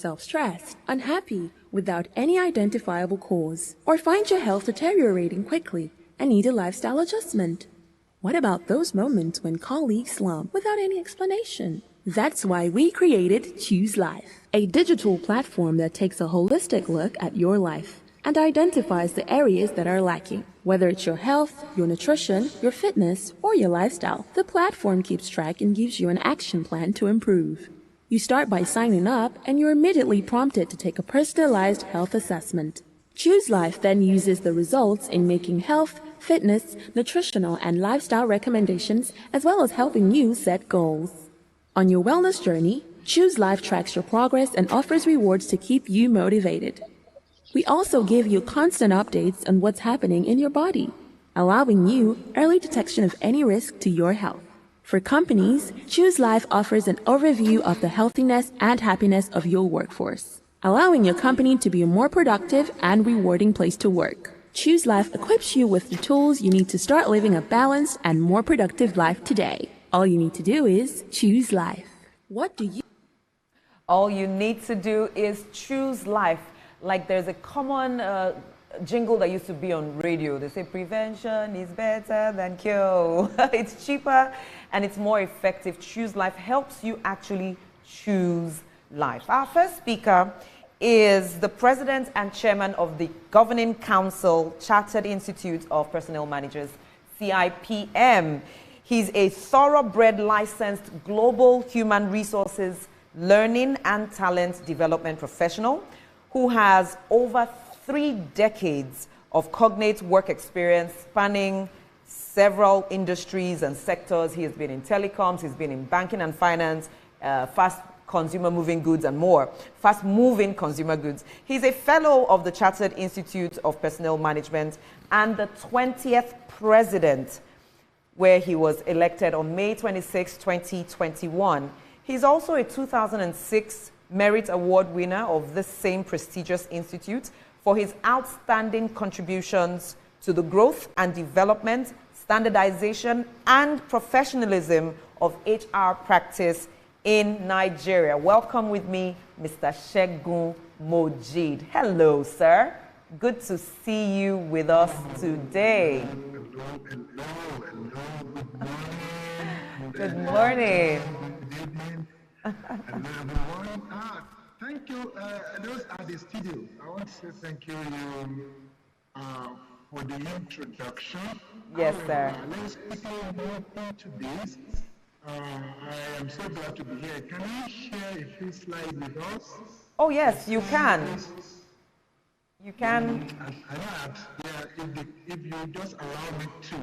yourself stressed, unhappy, without any identifiable cause, or find your health deteriorating quickly and need a lifestyle adjustment? What about those moments when colleagues slump without any explanation? That's why we created Choose Life, a digital platform that takes a holistic look at your life and identifies the areas that are lacking. Whether it's your health, your nutrition, your fitness, or your lifestyle, the platform keeps track and gives you an action plan to improve. You start by signing up and you're immediately prompted to take a personalized health assessment. Choose Life then uses the results in making health, fitness, nutritional, and lifestyle recommendations, as well as helping you set goals. On your wellness journey, Choose Life tracks your progress and offers rewards to keep you motivated. We also give you constant updates on what's happening in your body, allowing you early detection of any risk to your health. For companies, Choose Life offers an overview of the healthiness and happiness of your workforce, allowing your company to be a more productive and rewarding place to work. Choose Life equips you with the tools you need to start living a balanced and more productive life today. All you need to do is choose life. What do you? All you need to do is choose life. Like there's a common jingle that used to be on radio. They say prevention is better than cure. It's cheaper and it's more effective. Choose Life helps you actually choose life. Our first speaker is the president and chairman of the Governing Council, Chartered Institute of Personnel Managers, CIPM. He's a thoroughbred licensed global human resources learning and talent development professional who has over 3 decades of cognate work experience spanning several industries and sectors. He has been in telecoms, he's been in banking and finance, fast consumer moving goods and more, fast moving consumer goods. He's a fellow of the Chartered Institute of Personnel Management and the 20th president, where he was elected on May 26, 2021. He's also a 2006 Merit Award winner of this same prestigious institute for his outstanding contributions to the growth and development, standardization, and professionalism of HR practice in Nigeria. Welcome with me, Mr. Segun Mojid. Hello, sir. Good to see you with us today. Good morning. Hello, everyone. Thank you. Those are the studio. I want to say thank you for the introduction. Yes, sir. Let's quickly move into this. I am so glad to be here. Can you share a few slides with us? Oh, yes, you can. You can. If you just allow me to,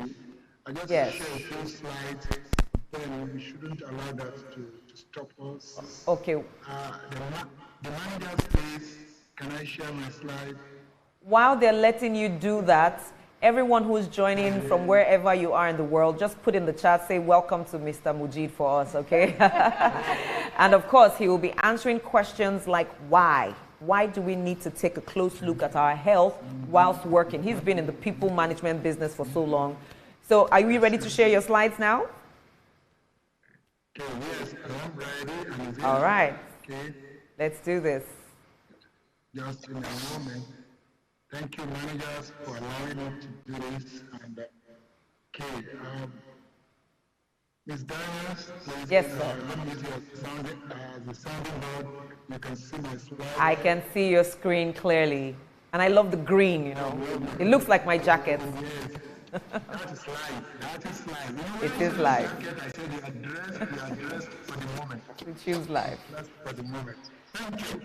I just Yes. share a few slides. Then we shouldn't allow that to stop us. Okay. The manager, please, can I share my slide? While they're letting you do that, everyone who's joining from wherever you are in the world, just put in the chat, say welcome to Mr. Mujid for us, okay? And of course, he will be answering questions like why? Why do we need to take a close look at our health whilst working? He's been in the people management business for so long. So are we ready to share your slides now? Okay, yes, I'm ready. All right. Okay. Let's do this. Just in a moment. Thank you, managers, for allowing me to do this. And okay, Ms. Daniels, please. Yes, sir. Let me use the sounding board. You can see my slide. I can see your screen clearly. And I love the green, you know. It looks like my jacket. Yes. That is live. That is live. You know, It is live. Jacket, I said you are dressed for the moment. We choose live. That's for the moment. Thank you.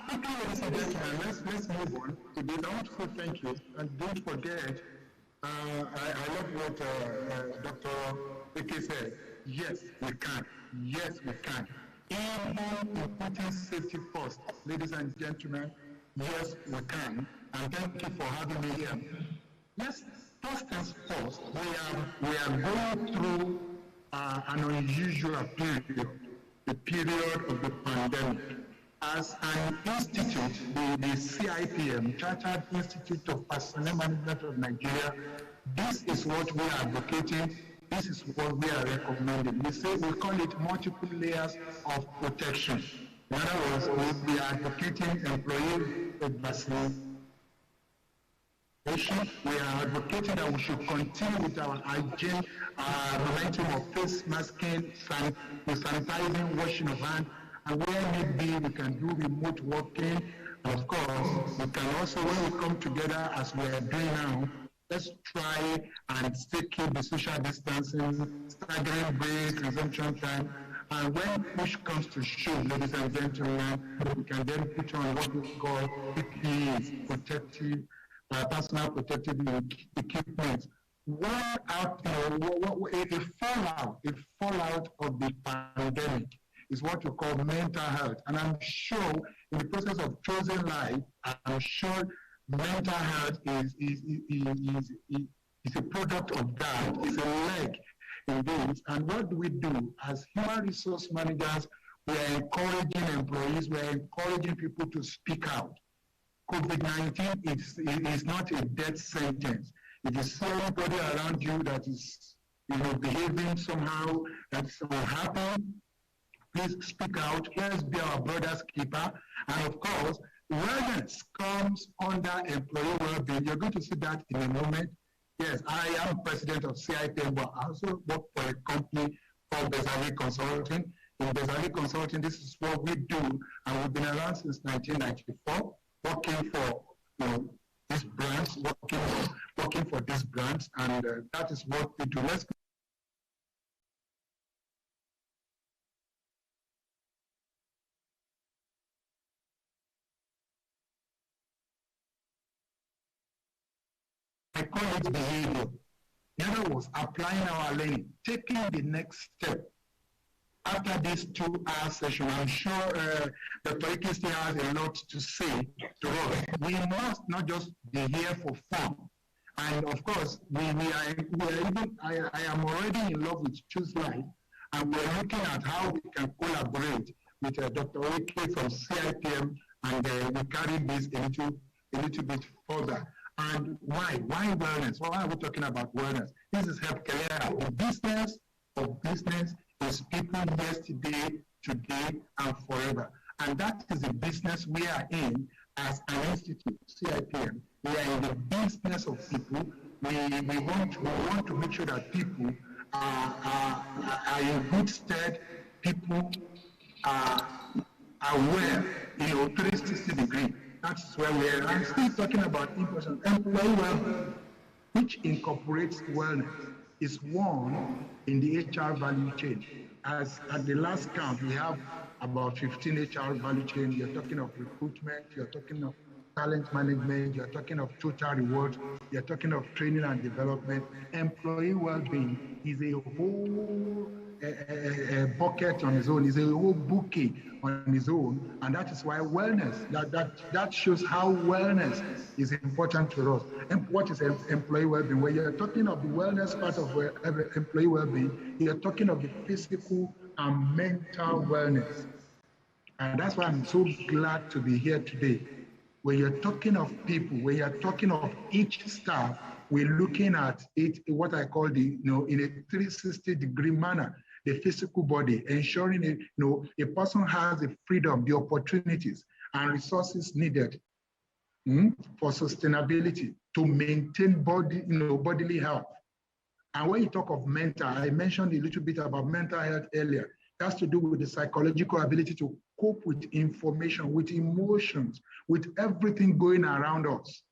Quickly, ladies and gentlemen, let's move on to this. I want to say thank you. And don't forget, I love what Dr. Ike said. Yes, we can. Yes, we can. Even in putting safety first, ladies and gentlemen, yes, we can. And thank you for having me here. Yes, first things first, we are going through an unusual period, the period of the pandemic. As an institute, the CIPM, Chartered Institute of Personnel Management of Nigeria, this is what we are advocating, this is what we are recommending. We call it multiple layers of protection. In other words, we are advocating employee vaccination. We are advocating that we should continue with our hygiene, momentum of face masking, sanitizing, washing of hands, and where need be, we can do remote working. And of course, we can also, when we come together as we are doing now, let's try and still keep the social distancing, staggering break, resumption time. And when push comes to shove, ladies and gentlemen, we can then put on what we call PPEs, personal protective equipment. One out, a fallout of the pandemic is what we call mental health. And I'm sure in the process of choosing life, I'm sure mental health is a product of that, is a leg in this. And what do we do as human resource managers? We are encouraging employees, we are encouraging people to speak out. COVID-19 is not a death sentence. If you see anybody around you that is, behaving somehow that's unhappy, please speak out. Let's be our brother's keeper. And of course, wellness comes under employee well-being. You're going to see that in a moment. Yes, I am president of CIPM, but I also work for a company called Bezali Consulting. In Bezali Consulting, this is what we do, and we've been around since 1994. Working for this branch, working for this branch, and that is what we do. Let's I call it behavior. In other words, applying our learning, taking the next step. After this 2-hour session, I'm sure Dr. Ike still has a lot to say to us. We must not just be here for fun. And of course, I am already in love with Choose Life, and we're looking at how we can collaborate with Dr. Ike from CIPM, and we carry this a little bit further. And why? Why wellness? Why are we talking about wellness? This is healthcare. The business of business is people yesterday, today, and forever. And that is the business we are in as an institute, CIPM. We are in the business of people. We want to make sure that people are in good stead. People are well, 360 degree. That's where we are. I'm still talking about employee well-being, which incorporates wellness, is one in the HR value chain. As at the last count, we have about 15 HR value chain. You're talking of recruitment, you're talking of talent management, you're talking of total reward, you're talking of training and development. Employee well-being is a whole bucket on its own, is a whole bouquet on its own, and that is why wellness, that shows how wellness is important to us. And what is employee well-being? When you're talking of the wellness part of employee well-being, you're talking of the physical and mental wellness. And that's why I'm so glad to be here today. When you're talking of people, when you're talking of each staff, we're looking at it, what I call in a 360-degree manner, the physical body, ensuring a person has the freedom, the opportunities, and resources needed for sustainability to maintain bodily health. And when you talk of mental, I mentioned a little bit about mental health earlier. It has to do with the psychological ability to cope with information, with emotions, with everything going around us,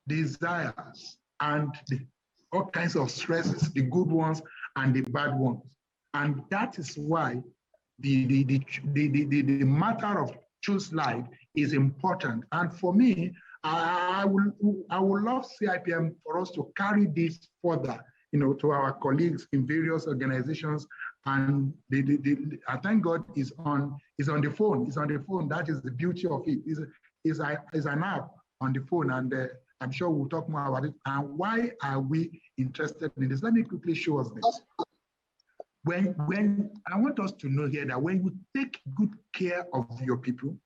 desires, and all kinds of stresses, the good ones and the bad ones. And that is why the matter of Choose Life is important. And for me, I would love CIPM for us to carry this further, to our colleagues in various organizations. And I thank God is on the phone. It's on the phone. That is the beauty of it. Is an app on the phone, and I'm sure we'll talk more about it. And why are we interested in this? Let me quickly show us this. When I want us to know here that when you take good care of your people,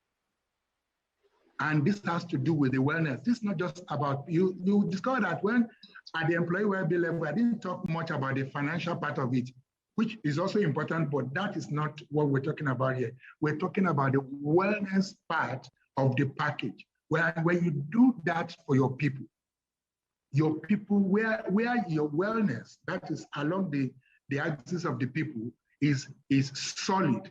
and this has to do with the wellness, this is not just about you. You discover that when at the employee well-being level, I didn't talk much about the financial part of it. which is also important, but that is not what we're talking about here. We're talking about the wellness part of the package. When you do that for your people, where your wellness, that is along the axis of the people, is solid,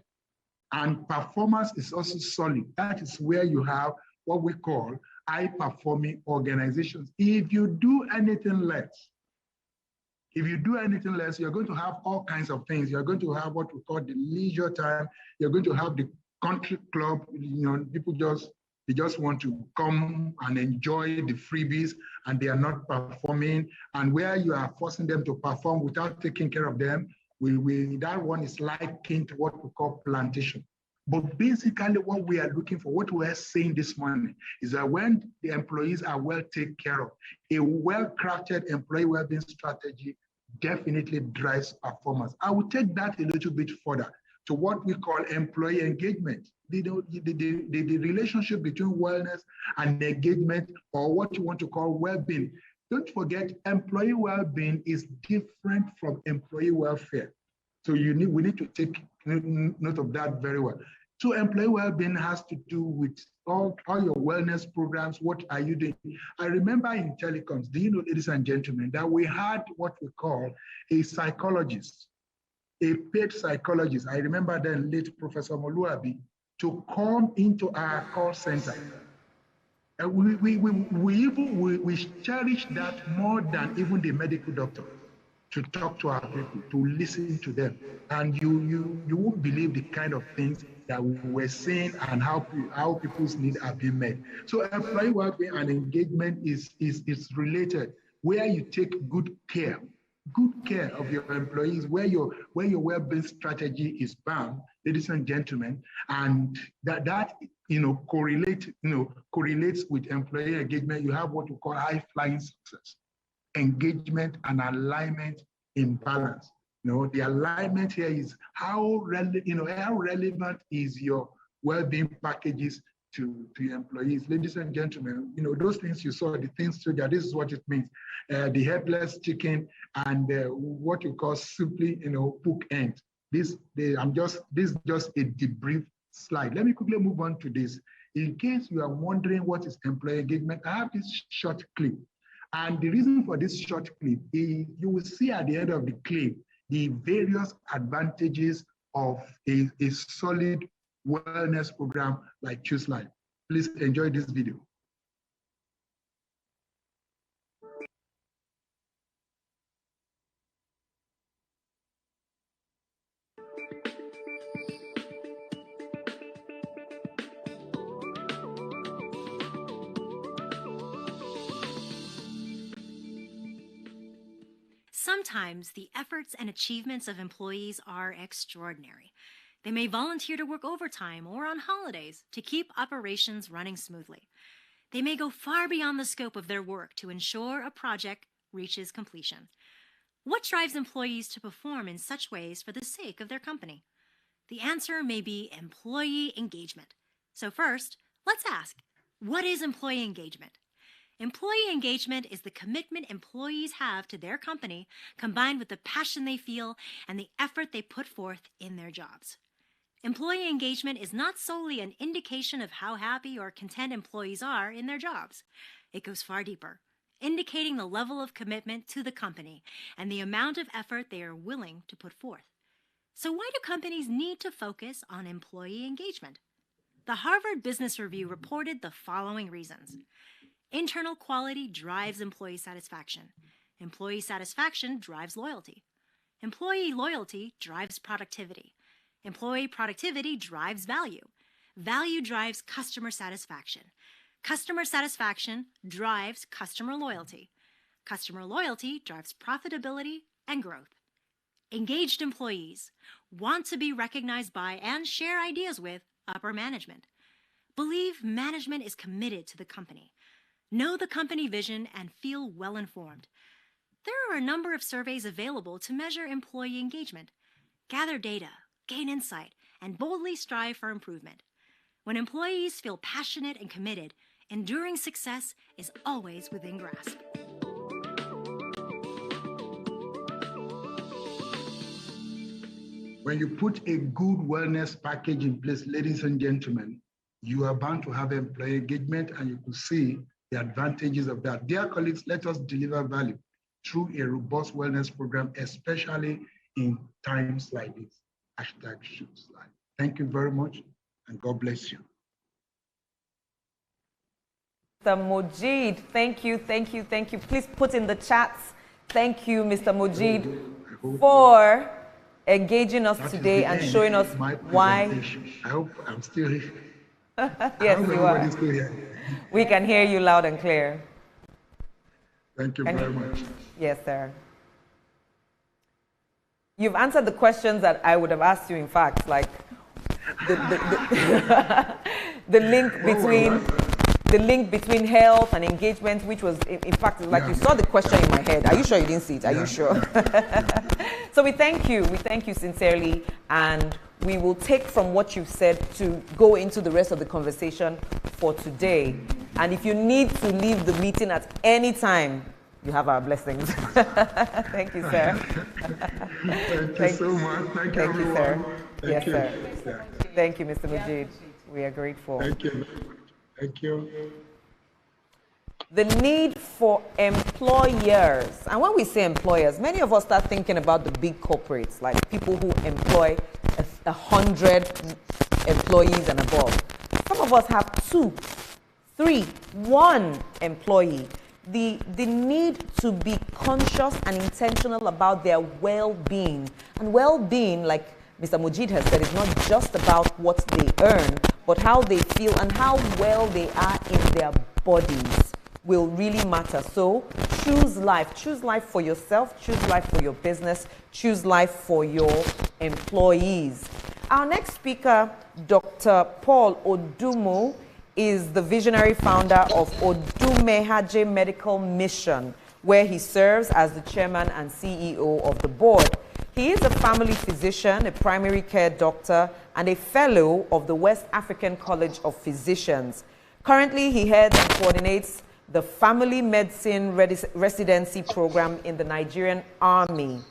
and performance is also solid. That is where you have what we call high-performing organizations. If you do anything less, you're going to have all kinds of things. You're going to have what we call the leisure time. You're going to have the country club. People they just want to come and enjoy the freebies, and they are not performing. And where you are forcing them to perform without taking care of them, that one is likened to what we call plantation. But basically, what we are looking for, what we are saying this morning, is that when the employees are well taken care of, a well-crafted employee well-being strategy definitely drives performance. I will take that a little bit further to what we call employee engagement. The relationship between wellness and engagement, or what you want to call well-being. Don't forget, employee well-being is different from employee welfare. So we need to take note of that very well. So employee well-being has to do with all your wellness programs. What are you doing? I remember in telecoms, do you know, ladies and gentlemen, that we had what we call a psychologist, a paid psychologist. I remember then late Professor Moluabi, to come into our call center. We cherish that more than even the medical doctor, to talk to our people, to listen to them. And you won't believe the kind of things that we're saying and how people's needs are being met. So employee well-being and engagement is related, where you take good care of your employees, where your well-being strategy is bound, ladies and gentlemen, and that correlates with employee engagement. You have what we call high-flying success, engagement and alignment in balance. The alignment here is how relevant is your well-being packages to your employees. Ladies and gentlemen, those things you saw, the things so that this is what it means. The headless chicken and what you call simply, hook end. This is just a debrief slide. Let me quickly move on to this. In case you are wondering what is employee engagement, I have this short clip. And the reason for this short clip is you will see at the end of the clip the various advantages of a solid wellness program like Choose Life. Please enjoy this video. Sometimes the efforts and achievements of employees are extraordinary. They may volunteer to work overtime or on holidays to keep operations running smoothly. They may go far beyond the scope of their work to ensure a project reaches completion. What drives employees to perform in such ways for the sake of their company? The answer may be employee engagement. So first, let's ask, what is employee engagement? Employee engagement is the commitment employees have to their company, combined with the passion they feel and the effort they put forth in their jobs. Employee engagement is not solely an indication of how happy or content employees are in their jobs. It goes far deeper, indicating the level of commitment to the company and the amount of effort they are willing to put forth. So why do companies need to focus on employee engagement? The Harvard Business Review reported the following reasons. Internal quality drives employee satisfaction. Employee satisfaction drives loyalty. Employee loyalty drives productivity. Employee productivity drives value. Value drives customer satisfaction. Customer satisfaction drives customer loyalty. Customer loyalty drives profitability and growth. Engaged employees want to be recognized by and share ideas with upper management. Believe management is committed to the company. Know the company vision and feel well informed. There are a number of surveys available to measure employee engagement. Gather data, gain insight, and boldly strive for improvement. When employees feel passionate and committed, enduring success is always within grasp. When you put a good wellness package in place, ladies and gentlemen, you are bound to have employee engagement, and you could see the advantages of that. Dear colleagues, let us deliver value through a robust wellness program, especially in times like this. Hashtag Choose Life. Thank you very much, and God bless you. Mr. Mojid, thank you, thank you, thank you. Please put in the chats, thank you, Mr. Mojid, for engaging us today and showing us why. I hope I'm still here. Yes, you are. Still here. We can hear you loud and clear. Thank you very much. Yes, sir. You've answered the questions that I would have asked you, in fact, like the link between health and engagement, which was, in fact, like you saw the question in my head. Are you sure you didn't see it? Are you sure? So we thank you sincerely, and we will take from what you've said to go into the rest of the conversation for today. And if you need to leave the meeting at any time, you have our blessings. Thank you, sir. Thank you so much. Thank you, everyone. Sir. Yes, you. sir. Thank you, Mr. Mujid. We are grateful. Thank you. Thank you. The need for employers. And when we say employers, many of us start thinking about the big corporates, like people who employ 100 employees and above. Some of us have 2, 3, 1 employee. The need to be conscious and intentional about their well-being. And well-being, like Mr. Mujid has said, is not just about what they earn, but how they feel and how well they are in their bodies will really matter. So choose life. Choose life for yourself. Choose life for your business. Choose life for your employees. Our next speaker, Dr. Paul Odumo, is the visionary founder of Odumehaje Medical Mission, where he serves as the chairman and CEO of the board. He is a family physician, a primary care doctor, and a fellow of the West African College of Physicians. Currently, he heads and coordinates the Family Medicine Residency Program in the Nigerian Army,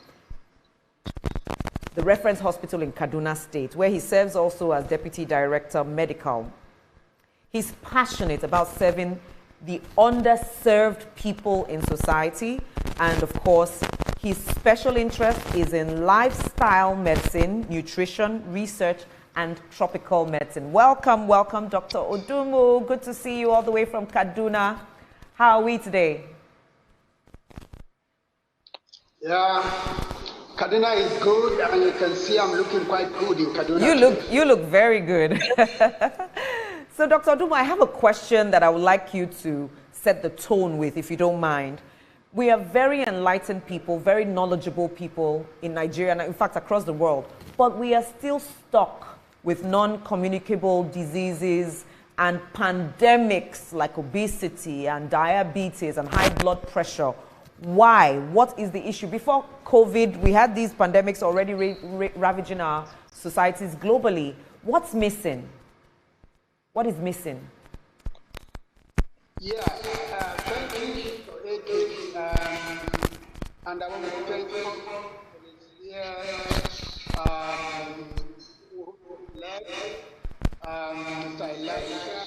the reference hospital in Kaduna State, where he serves also as Deputy Director Medical. He's passionate about serving the underserved people in society, and of course, his special interest is in lifestyle medicine, nutrition, research, and tropical medicine. Welcome, welcome, Dr. Odumo. Good to see you all the way from Kaduna. How are we today? Yeah, Kaduna is good. I mean, you can see I'm looking quite good in Kaduna. You look very good. So, Dr. Odumo, I have a question that I would like you to set the tone with, if you don't mind. We are very enlightened people, very knowledgeable people in Nigeria, and in fact across the world, but we are still stuck with non-communicable diseases and pandemics like obesity and diabetes and high blood pressure. Why? What is the issue? Before COVID, we had these pandemics already ravaging our societies globally. What's missing? What is missing? Yeah, thank you for it. And I want to thank you for Mr. Elijah,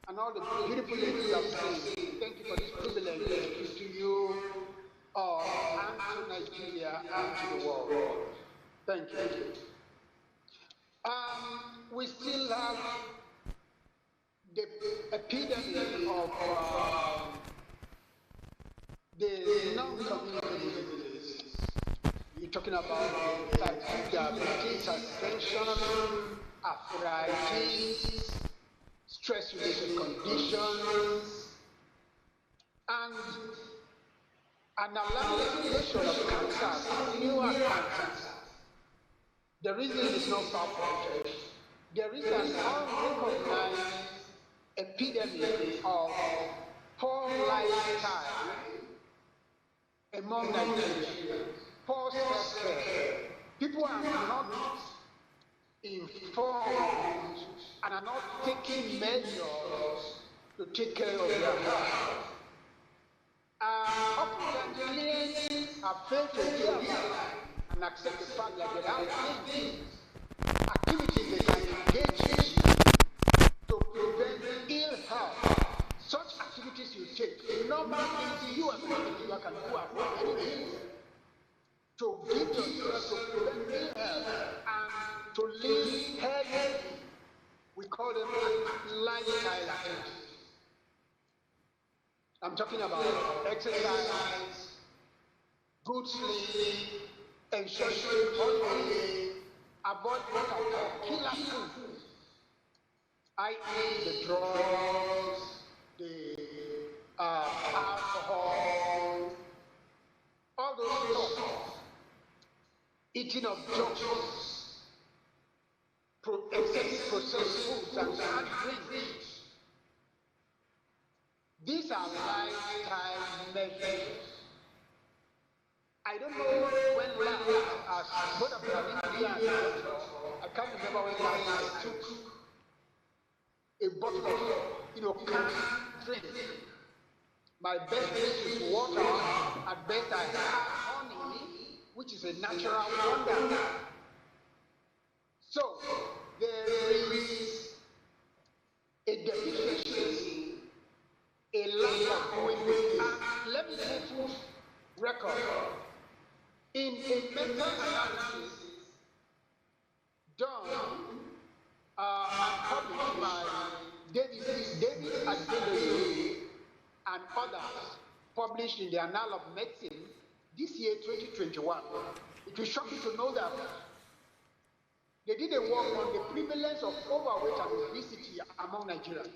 and all the beautiful ladies I've seen. Thank you for this privilege to speak to you and to Nigeria and to the world. Thank you. We still have the epidemic of the non-communicable diseases. You're talking about type 2 diabetes, hypertension, arthritis, stress-related conditions, and an alarming ratio of cancers, newer cancers. The reason is not far-fetched. There is an unrecognized epidemic of poor lifestyle among Nigerians, poor self-care. People are not informed and are not taking measures to take care of their health. Oftentimes, clients are failed to realize and accept the fact that there are things, activities they can engage in to prevent ill health. Such activities you take, normal things you as an individual can do at home anyway, to give yourself to prevent ill health and to live healthy. We call them lifestyle activities. I'm talking about exercise, good sleep, ensuring holiday, avoid what I call killer foods, i.e. the drugs, the alcohol, all those stuff, eating of junk foods, excessive processed foods and hard drinks. These are lifestyle measures. I don't know when last, as both of you have been here, I can't remember when last I took a bottle of, canned drink. My best drink is water. At best I have honey, which is a natural wonder. So there is a deficiency, a lack of doing this. And let me put record. In a meta-analysis done and published by David Adelaide and others, published in the Annal of Medicine this year, 2021, it will shock you to know that they did a work on the prevalence of overweight and obesity among Nigerians.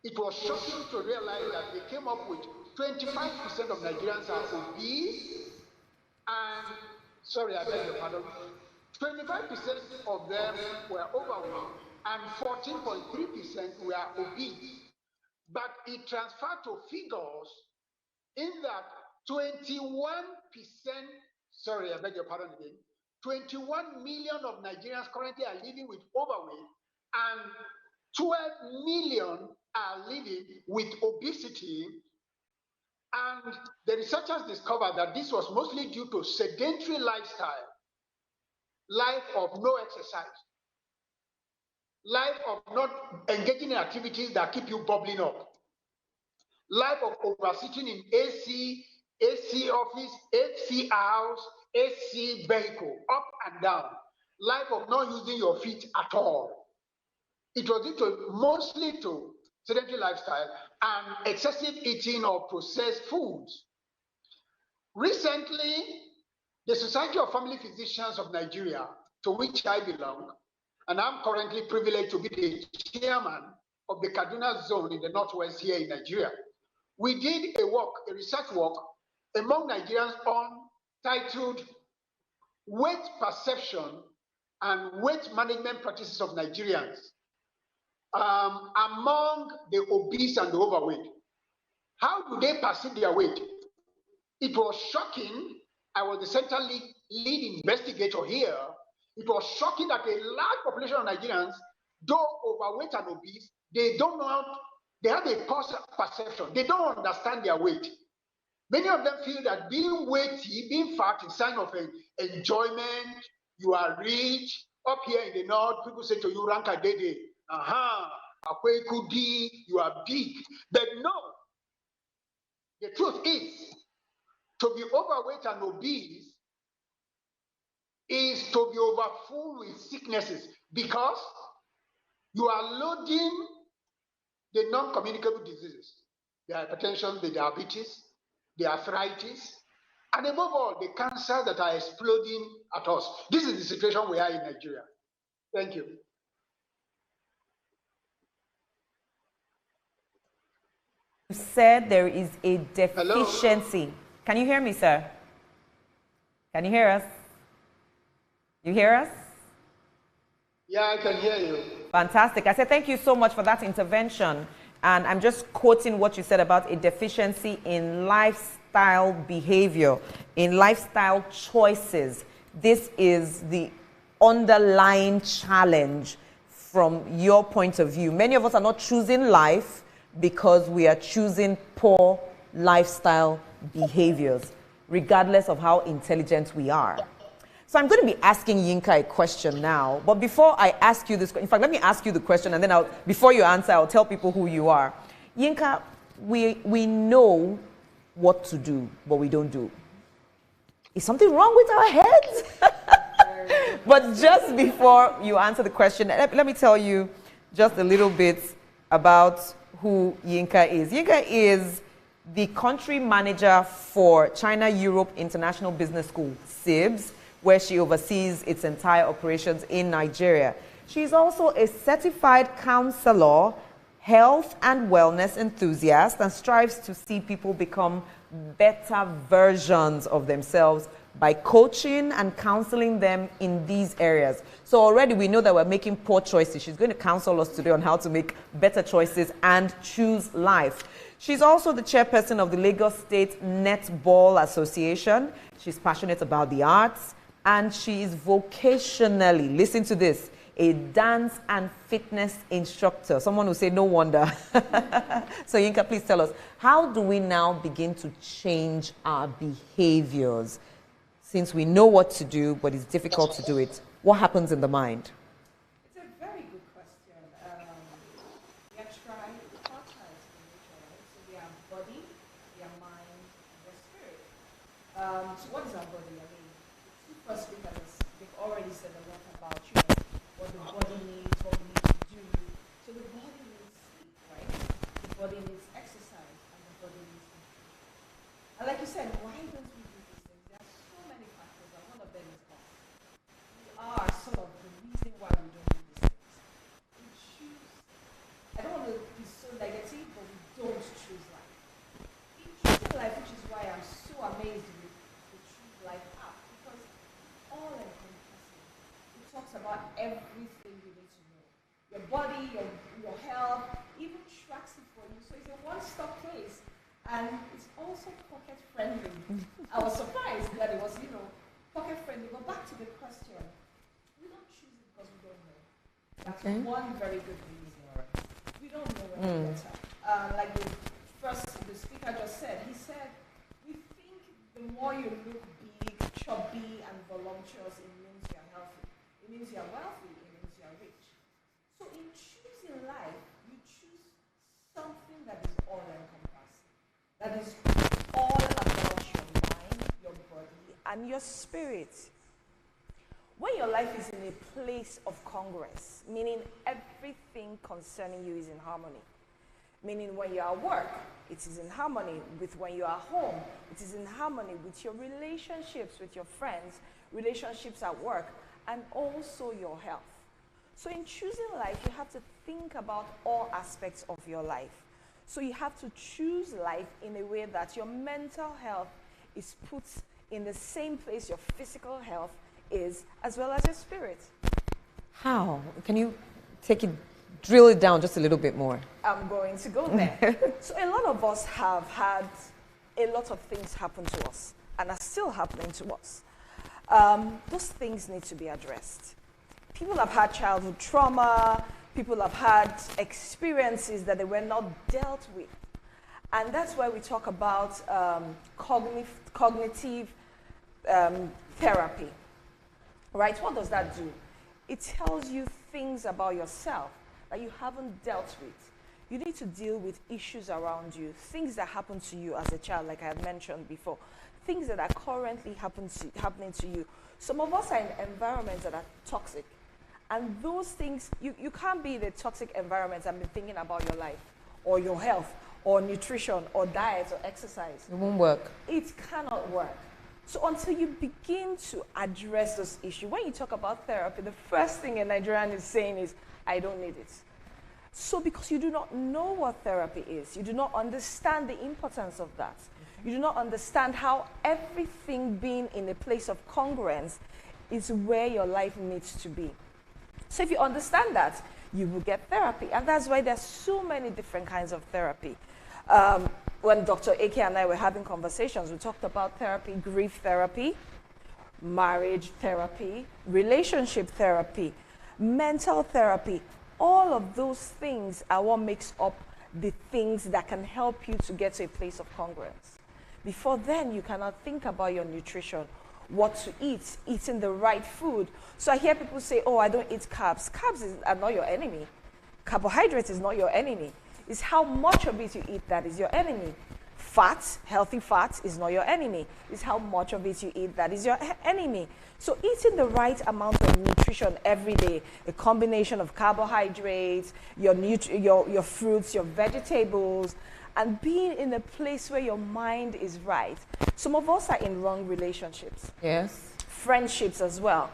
It was shocking to realize that they came up with 25% of Nigerians are obese, and, sorry, I beg your pardon, 25% of them were overweight, and 14.3% were obese. But it transferred to figures in that 21%, sorry, I beg your pardon again, 21 million of Nigerians currently are living with overweight, and 12 million are living with obesity. And the researchers discovered that this was mostly due to sedentary lifestyle, life of no exercise, life of not engaging in activities that keep you bubbling up, life of over-sitting in AC office, AC house, AC vehicle, up and down, life of not using your feet at all. It was due to mostly to sedentary lifestyle and excessive eating of processed foods. Recently, the Society of Family Physicians of Nigeria, to which I belong, and I'm currently privileged to be the chairman of the Kaduna zone in the Northwest here in Nigeria, we did a research work among Nigerians titled Weight Perception and Weight Management Practices of Nigerians among the obese and the overweight. How do they perceive their weight? It was shocking. I was the central lead investigator here. It was shocking that a large population of Nigerians, though overweight and obese, they don't know how, they have a false perception. They don't understand their weight. Many of them feel that being weighty, being fat is a sign of enjoyment, you are rich. Up here in the north, people say to you, Ranka Dede, Akwe Kudi, you are big. But no, the truth is, to be overweight and obese is to be overfull with sicknesses because you are loading the non-communicable diseases, the hypertension, the diabetes, the arthritis, and above all, the cancers that are exploding at us. This is the situation we are in Nigeria. Thank you. You said there is a deficiency. Hello? Can you hear me, sir? Can you hear us? You hear us? Yeah, I can hear you. Fantastic. I said thank you so much for that intervention. And I'm just quoting what you said about a deficiency in lifestyle behavior, in lifestyle choices. This is the underlying challenge from your point of view. Many of us are not choosing life because we are choosing poor lifestyle behaviors, regardless of how intelligent we are. So I'm going to be asking Yinka a question now. But before I ask you this, in fact, let me ask you the question, and then before you answer, I'll tell people who you are. Yinka, we know what to do, but we don't do. Is something wrong with our heads? But just before you answer the question, let me tell you just a little bit about who Yinka is. Yinka is the country manager for China Europe International Business School, CIBS, where she oversees its entire operations in Nigeria. She's also a certified counselor, health and wellness enthusiast, and strives to see people become better versions of themselves by coaching and counseling them in these areas. So already we know that we're making poor choices. She's going to counsel us today on how to make better choices and choose life. She's also the chairperson of the Lagos State Netball Association. She's passionate about the arts, and she is vocationally, listen to this, a dance and fitness instructor. Someone will say, no wonder. So Yinka, please tell us, how do we now begin to change our behaviors? Since we know what to do, but it's difficult to do it, what happens in the mind? It's a very good question. We have tried 4 times in nature, right? So we have body, we have mind, and we have spirit. So what is our body? I mean, the 2 first speakers, they've already said a lot about what the body needs, what we need to do. So the body needs sleep, right? The body needs exercise, and the body needs nutrition. And like you said, why don't we do these things? There are so many factors, and one of them is us. We are sort of the reason why we don't do these things. We choose. I don't want to be so negative, but we don't choose life. In choosing life, which is why I'm so amazed with the Choose Life app, because it's all encompassing. It talks about everything you need to know. Your body, your health, even tracks it for you. So it's a one-stop place. And it's also pocket friendly. I was surprised that it was, pocket friendly. But back to the question, we don't choose it because we don't know. That's one very good reason. We don't know any better. Like the speaker just said, he said, we think the more you look big, chubby, and voluptuous, it means you're healthy. It means you're wealthy. It means you're rich. So in choosing life, you choose something that is all-encompassing. That is all about your mind, your body, and your spirit. When your life is in a place of congruence, meaning everything concerning you is in harmony, meaning when you're at work, it is in harmony with when you're at home, it is in harmony with your relationships with your friends, relationships at work, and also your health. So in choosing life, you have to think about all aspects of your life. So you have to choose life in a way that your mental health is put in the same place your physical health is, as well as your spirit. How? Can you drill it down just a little bit more? I'm going to go there. So a lot of us have had a lot of things happen to us and are still happening to us. Those things need to be addressed. People have had childhood trauma. People have had experiences that they were not dealt with. And that's why we talk about cognitive therapy. Right? What does that do? It tells you things about yourself that you haven't dealt with. You need to deal with issues around you, things that happened to you as a child, like I had mentioned before, things that are currently happening to you. Some of us are in environments that are toxic. And those things, you can't be in a toxic environment and be thinking about your life or your health or nutrition or diet or exercise. It won't work. It cannot work. So until you begin to address those issues, when you talk about therapy, the first thing a Nigerian is saying is, I don't need it. So because you do not know what therapy is, you do not understand the importance of that. You do not understand how everything being in a place of congruence is where your life needs to be. So if you understand that, you will get therapy. And that's why there's so many different kinds of therapy. When Dr. Ake and I were having conversations, we talked about therapy, grief therapy, marriage therapy, relationship therapy, mental therapy. All of those things are what makes up the things that can help you to get to a place of congruence. Before then, you cannot think about your nutrition what to eat, eating the right food. So I hear people say, oh, I don't eat carbs. Are not your enemy. Carbohydrates is not your enemy. It's how much of it you eat that is your enemy. Fat, healthy fat, is not your enemy. It's how much of it you eat that is your enemy. So eating the right amount of nutrition every day, a combination of carbohydrates, your fruits, your vegetables, and being in a place where your mind is right. Some of us are in wrong relationships. Yes. Friendships as well.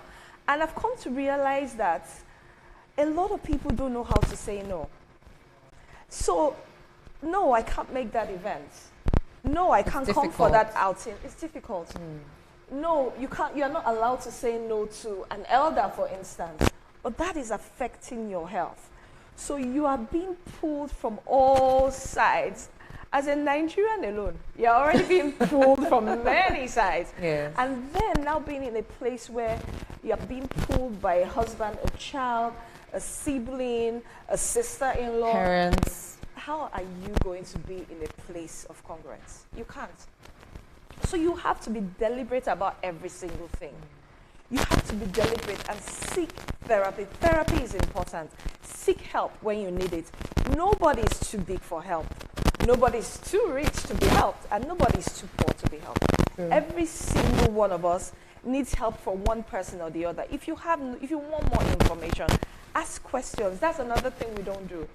And I've come to realize that a lot of people don't know how to say no. So, no, I can't make that event. No, I can't come for that outing. It's difficult. No, you can't. You're not allowed to say no to an elder, for instance. But that is affecting your health. So you are being pulled from all sides. As a Nigerian alone, you're already being pulled from many sides. Yes. And then now being in a place where you're being pulled by a husband, a child, a sibling, a sister-in-law. Parents. How are you going to be in a place of congruence? You can't. So you have to be deliberate about every single thing. You have to be deliberate and seek therapy. Therapy is important. Seek help when you need it. Nobody is too big for help. Nobody is too rich to be helped, and nobody is too poor to be helped. Every single one of us needs help from one person or the other. If you want more information, ask questions. That's another thing we don't do.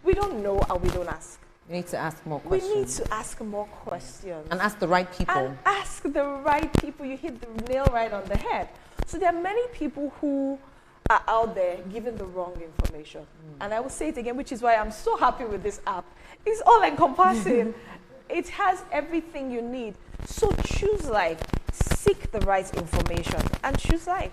We don't know and we don't ask. You need to ask more questions. We need to ask more questions. And ask the right people. And ask the right people. You hit the nail right on the head. So there are many people who are out there giving the wrong information. And I will say it again, which is why I'm so happy with this app. It's all encompassing. It has everything you need. So choose life. Seek the right information and choose life.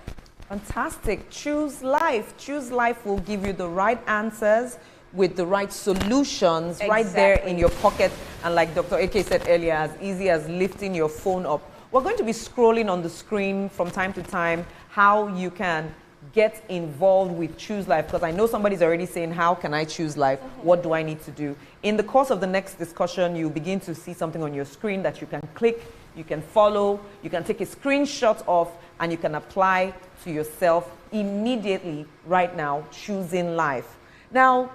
Fantastic. Choose life. Choose life will give you the right answers with the right solutions right there in your pocket. And like Dr. AK said earlier, as easy as lifting your phone up. We're going to be scrolling on the screen from time to time how you can get involved with Choose Life, because I know somebody's already saying, how can I choose life? What do I need to do? In the course of the next discussion, you'll begin to see something on your screen that you can click, you can follow, you can take a screenshot of, and you can apply to yourself immediately right now, choosing life. Now,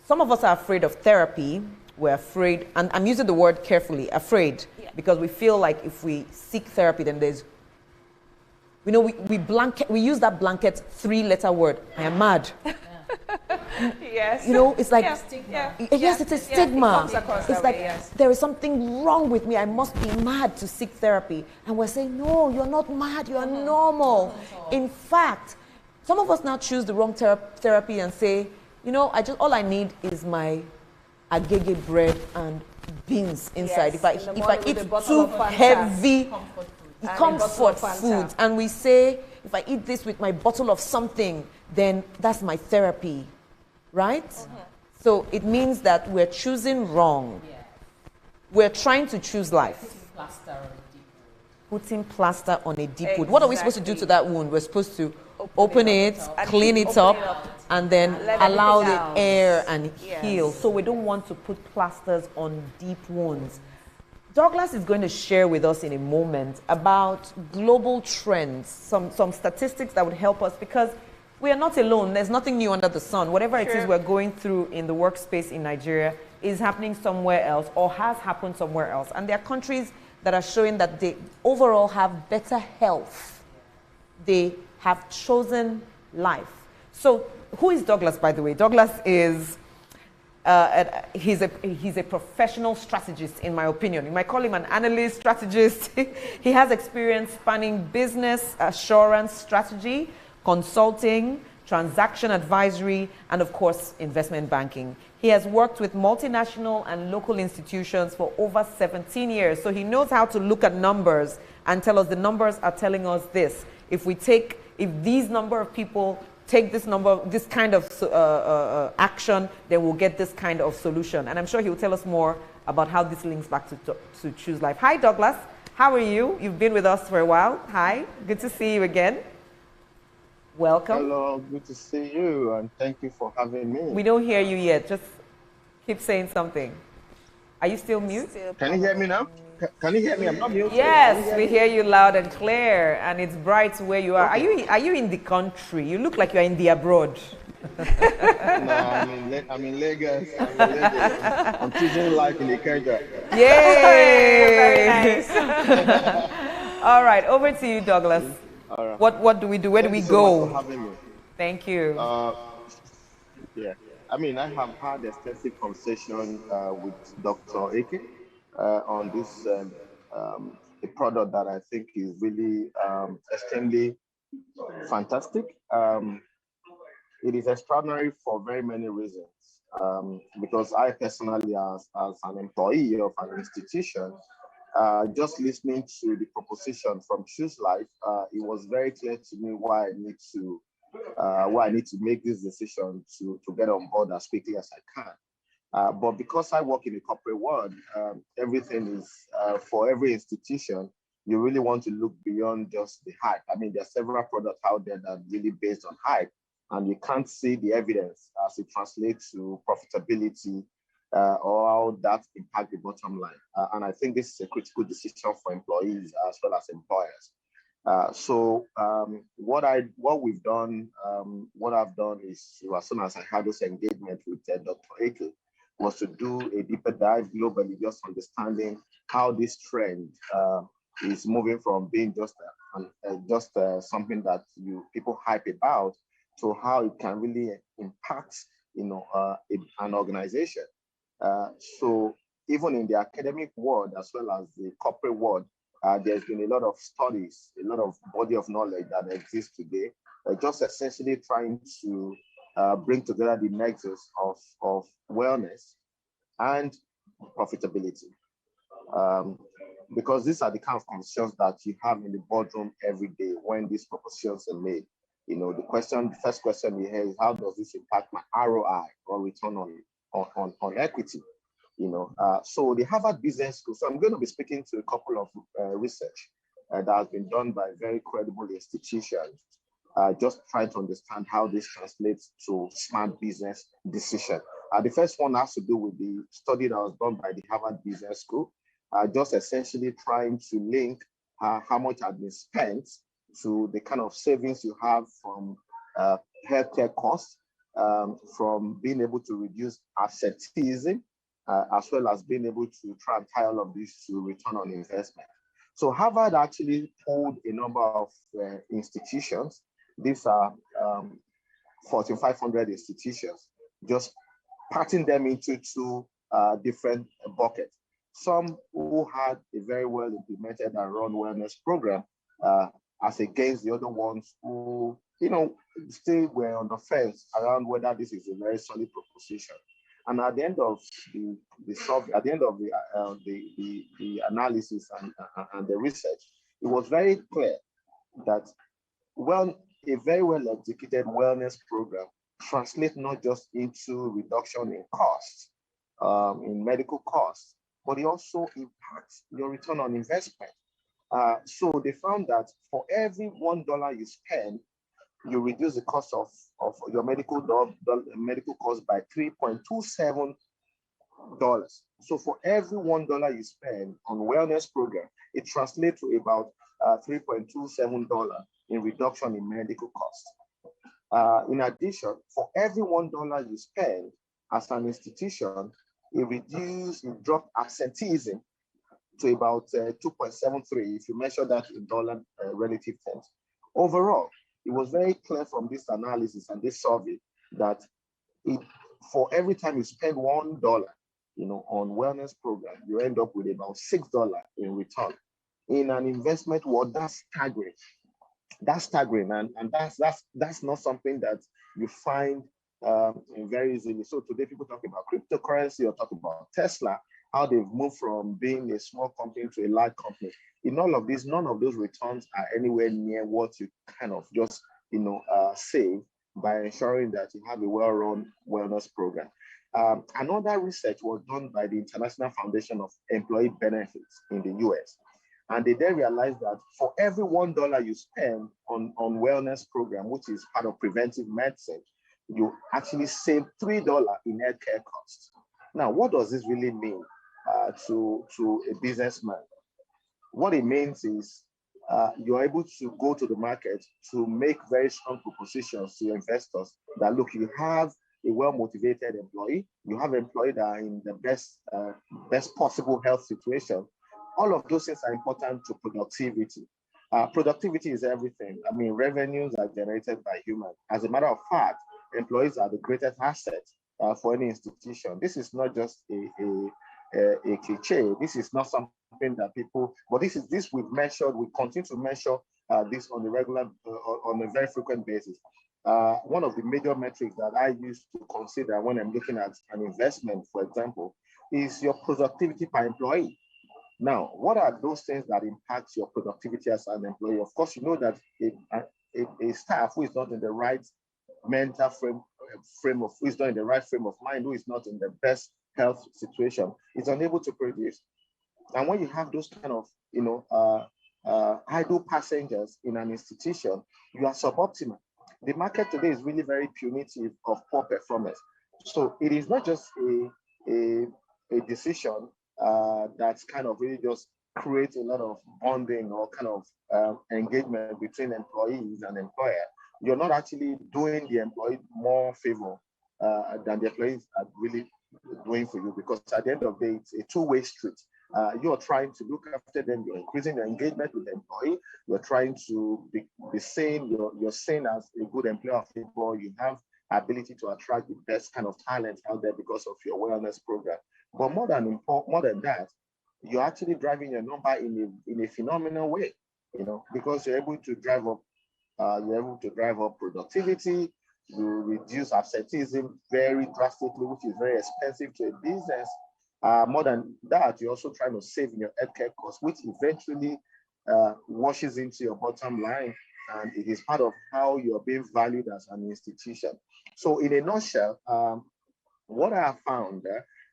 some of us are afraid of therapy. We're afraid, and I'm using the word carefully, afraid, because we feel like if we seek therapy, then there's, you know, we use that blanket 3-letter word. I am mad. Yes. You know, it's like, yes, it's a stigma. It's like, there is something wrong with me. I must be mad to seek therapy. And we're saying, no, you're not mad. You're normal. In fact, some of us now choose the wrong therapy and say, you know, all I need is my agege bread and beans inside. If I eat too heavy comfort foods, and we say, if I eat this with my bottle of something, then that's my therapy, right? So it means that we're choosing wrong. We're trying to choose life. Putting plaster on a deep wound. What are we supposed to do to that wound? We're supposed to open it, clean it up, and then allow the air and heal. So we don't want to put plasters on deep wounds. Douglas is going to share with us in a moment about global trends, some statistics that would help us, because we are not alone. There's nothing new under the sun. Whatever it is we're going through in the workspace in Nigeria is happening somewhere else or has happened somewhere else. And there are countries that are showing that they overall have better health. They have chosen life. So who is Douglas, by the way? Douglas is he's a professional strategist, in my opinion. You might call him an analyst, strategist. He has experience spanning business assurance strategy, consulting, transaction advisory, and of course, investment banking. He has worked with multinational and local institutions for over 17 years. So he knows how to look at numbers and tell us the numbers are telling us this. If these number of people take this kind of action, then we'll get this kind of solution. And I'm sure he'll tell us more about how this links back to Choose Life. Hi, Douglas. How are you? You've been with us for a while. Hi. Good to see you again. Welcome. Hello. Good to see you, and thank you for having me. We don't hear you yet. Just keep saying something. Are you still mute? Can you hear me now? Can you hear me? I'm not muted. Can you Yes, hear we me? hear you loud and clear, and it's bright where you are. Okay. Are you in the country? You look like you're in the abroad. No, I'm in Lagos. I'm in Lagos. I'm choosing life in Ikeja. Hey, very Yay! nice. All right, over to you, Douglas. All right. What do we do? Where do Thank we you so much for go? having me. Thank you. Uh, yeah. I mean, I have had extensive conversation with Dr. Ake on this a product that I think is really extremely fantastic. It is extraordinary for very many reasons. Because I personally, as an employee of an institution, just listening to the proposition from Choose Life, it was very clear to me why I need to make this decision to get on board as quickly as I can. But because I work in the corporate world, everything is for every institution. You really want to look beyond just the hype. I mean, there are several products out there that are really based on hype, and you can't see the evidence as it translates to profitability or how that impact the bottom line. And I think this is a critical decision for employees as well as employers. What I've done is, as soon as I had this engagement with Dr. Ake, was to do a deeper dive globally, just understanding how this trend is moving from being just something that people hype about to how it can really impact, an organization. So even in the academic world as well as the corporate world, there's been a lot of studies, a lot of body of knowledge that exists today, just essentially trying to bring together the nexus of wellness and profitability. Um, because these are the kind of conversations that you have in the boardroom every day when these propositions are made. The first question we hear is, how does this impact my ROI or return on equity? So the Harvard Business School. So I'm going to be speaking to a couple of research that has been done by very credible institutions, just trying to understand how this translates to smart business decision. The first one has to do with the study that was done by the Harvard Business School, just essentially trying to link how much had been spent to the kind of savings you have from healthcare costs, from being able to reduce absenteeism, as well as being able to try and tie all of this to return on investment. So Harvard actually pulled a number of institutions. These are 4,500 institutions, just parting them into two different buckets. Some who had a very well implemented and run wellness program, as against the other ones who, still were on the fence around whether this is a very solid proposition. And at the end of the survey, at the end of the analysis and the research, it was very clear that a very well executed wellness program translates not just into reduction in costs, in medical costs, but it also impacts your return on investment. So they found that for every $1 you spend, you reduce the cost of your medical cost by $3.27. So for every $1 you spend on wellness program, it translates to about $3.27 in reduction in medical costs. In addition, for every $1 you spend as an institution, it dropped absenteeism to about 2.73 if you measure that in dollar relative terms. Overall, it was very clear from this analysis and this survey that for every time you spend $1, on wellness program, you end up with about $6 in return. In an investment world, that's staggering. That's staggering, and that's not something that you find very easily. So today, people talk about cryptocurrency or talk about Tesla, how they've moved from being a small company to a large company. In all of this, none of those returns are anywhere near what you kind of just save by ensuring that you have a well-run wellness program. Another research was done by the International Foundation of Employee Benefits in the US. And they then realized that for every $1 you spend on wellness program, which is part of preventive medicine, you actually save $3 in healthcare costs. Now, what does this really mean? to a businessman. What it means is you're able to go to the market to make very strong propositions to your investors that, look, you have a well-motivated employee, you have employees that are in the best possible health situation. All of those things are important to productivity. Productivity is everything. I mean, revenues are generated by humans. As a matter of fact, employees are the greatest asset for any institution. This is not just a cliche. This is not something that people, but this we've measured, we continue to measure this on a regular, on a very frequent basis. One of the major metrics that I use to consider when I'm looking at an investment, for example, is your productivity per employee. Now, what are those things that impact your productivity as an employee? Of course, you know that a staff who is not in the right mental frame of, who is not in the right frame of mind, who is not in the best health situation, is unable to produce. And when you have those kind of, idle passengers in an institution, you are suboptimal. The market today is really very punitive of poor performance. So it is not just a decision that's kind of really just create a lot of bonding or kind of engagement between employees and employer. You're not actually doing the employee more favor than the employees are really doing for you, because at the end of the day, it's a two-way street. You're trying to look after them, you're increasing your engagement with the employee, you're trying to be seen, you're seen as a good employer of people, you have ability to attract the best kind of talent out there because of your wellness program. But more than that, you're actually driving your number in a phenomenal way, because you're able to drive up productivity, you reduce absenteeism very drastically, which is very expensive to a business. More than that, you're also trying to save in your healthcare costs, which eventually washes into your bottom line, and it is part of how you're being valued as an institution. So, in a nutshell, what I have found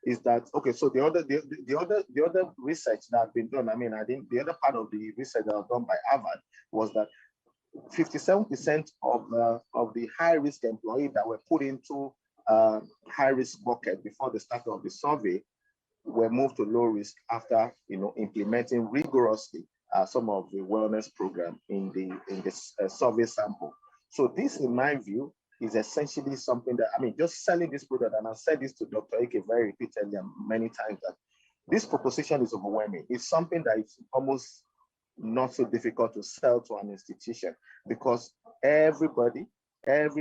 is that, okay, so the other research that has been done, I think the other part of the research that was done by Harvard was that 57% of the high-risk employees that were put into high-risk bucket before the start of the survey were moved to low risk after implementing rigorously some of the wellness program in the survey sample. So this, in my view, is essentially something that, just selling this product, and I've said this to Dr. Ike very repeatedly and many times, that this proposition is overwhelming. It's something that is almost not so difficult to sell to an institution, because every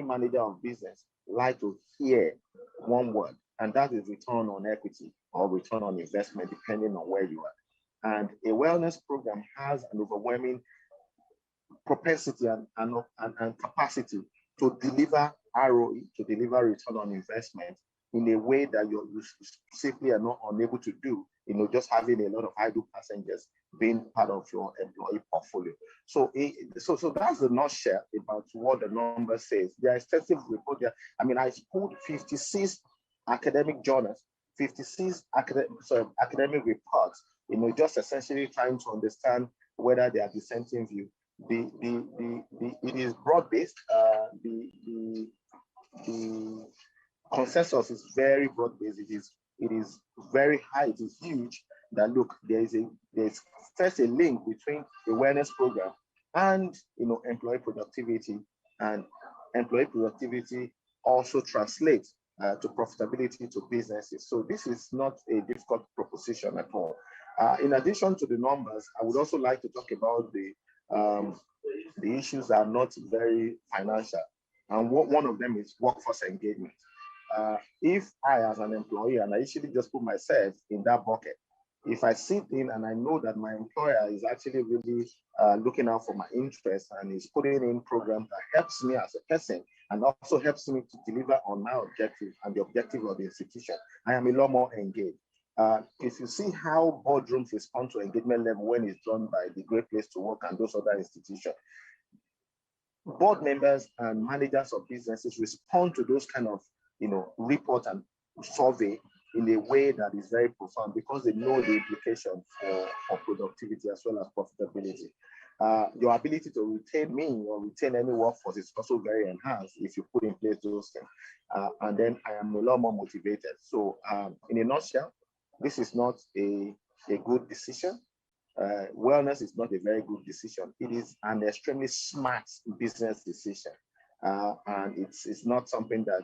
manager of business like to hear one word, and that is return on equity or return on investment, depending on where you are. And a wellness program has an overwhelming propensity and capacity to deliver ROE, to deliver return on investment in a way that you simply are not unable to do, just having a lot of idle passengers being part of your employee portfolio. So that's the nutshell about what the number says. There are extensive reports there. I pulled 56 academic journals, 56 academic reports, just essentially trying to understand whether they are dissenting view. It is broad-based. The consensus is very broad-based. It is very high. It is huge. That, look, there's first a link between the wellness program and employee productivity, and employee productivity also translates to profitability to businesses. So this is not a difficult proposition at all. In addition to the numbers, I would also like to talk about the issues that are not very financial, and one of them is workforce engagement. If I, as an employee, and I usually just put myself in that bucket, if I sit in and I know that my employer is actually really looking out for my interests and is putting in programs that helps me as a person and also helps me to deliver on my objective and the objective of the institution, I am a lot more engaged. If you see how boardrooms respond to engagement level when it's done by the Great Place to Work and those other institutions, board members and managers of businesses respond to those kind of report and survey in a way that is very profound, because they know the implication for productivity as well as profitability. Your ability to retain me or retain any workforce is also very enhanced if you put in place those things. And then I am a lot more motivated. So in a nutshell, This is not a good decision. Wellness is not a very good decision. It is an extremely smart business decision, and it's not something that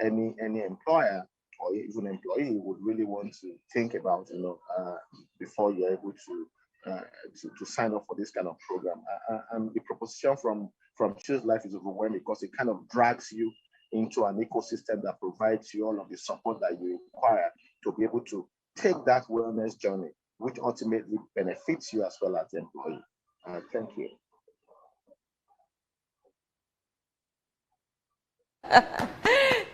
any employer or even employee would really want to think about, before you're able to sign up for this kind of program. And the proposition from Choose Life is overwhelming because it kind of drags you into an ecosystem that provides you all of the support that you require to be able to take that wellness journey, which ultimately benefits you as well as the employee. Thank you.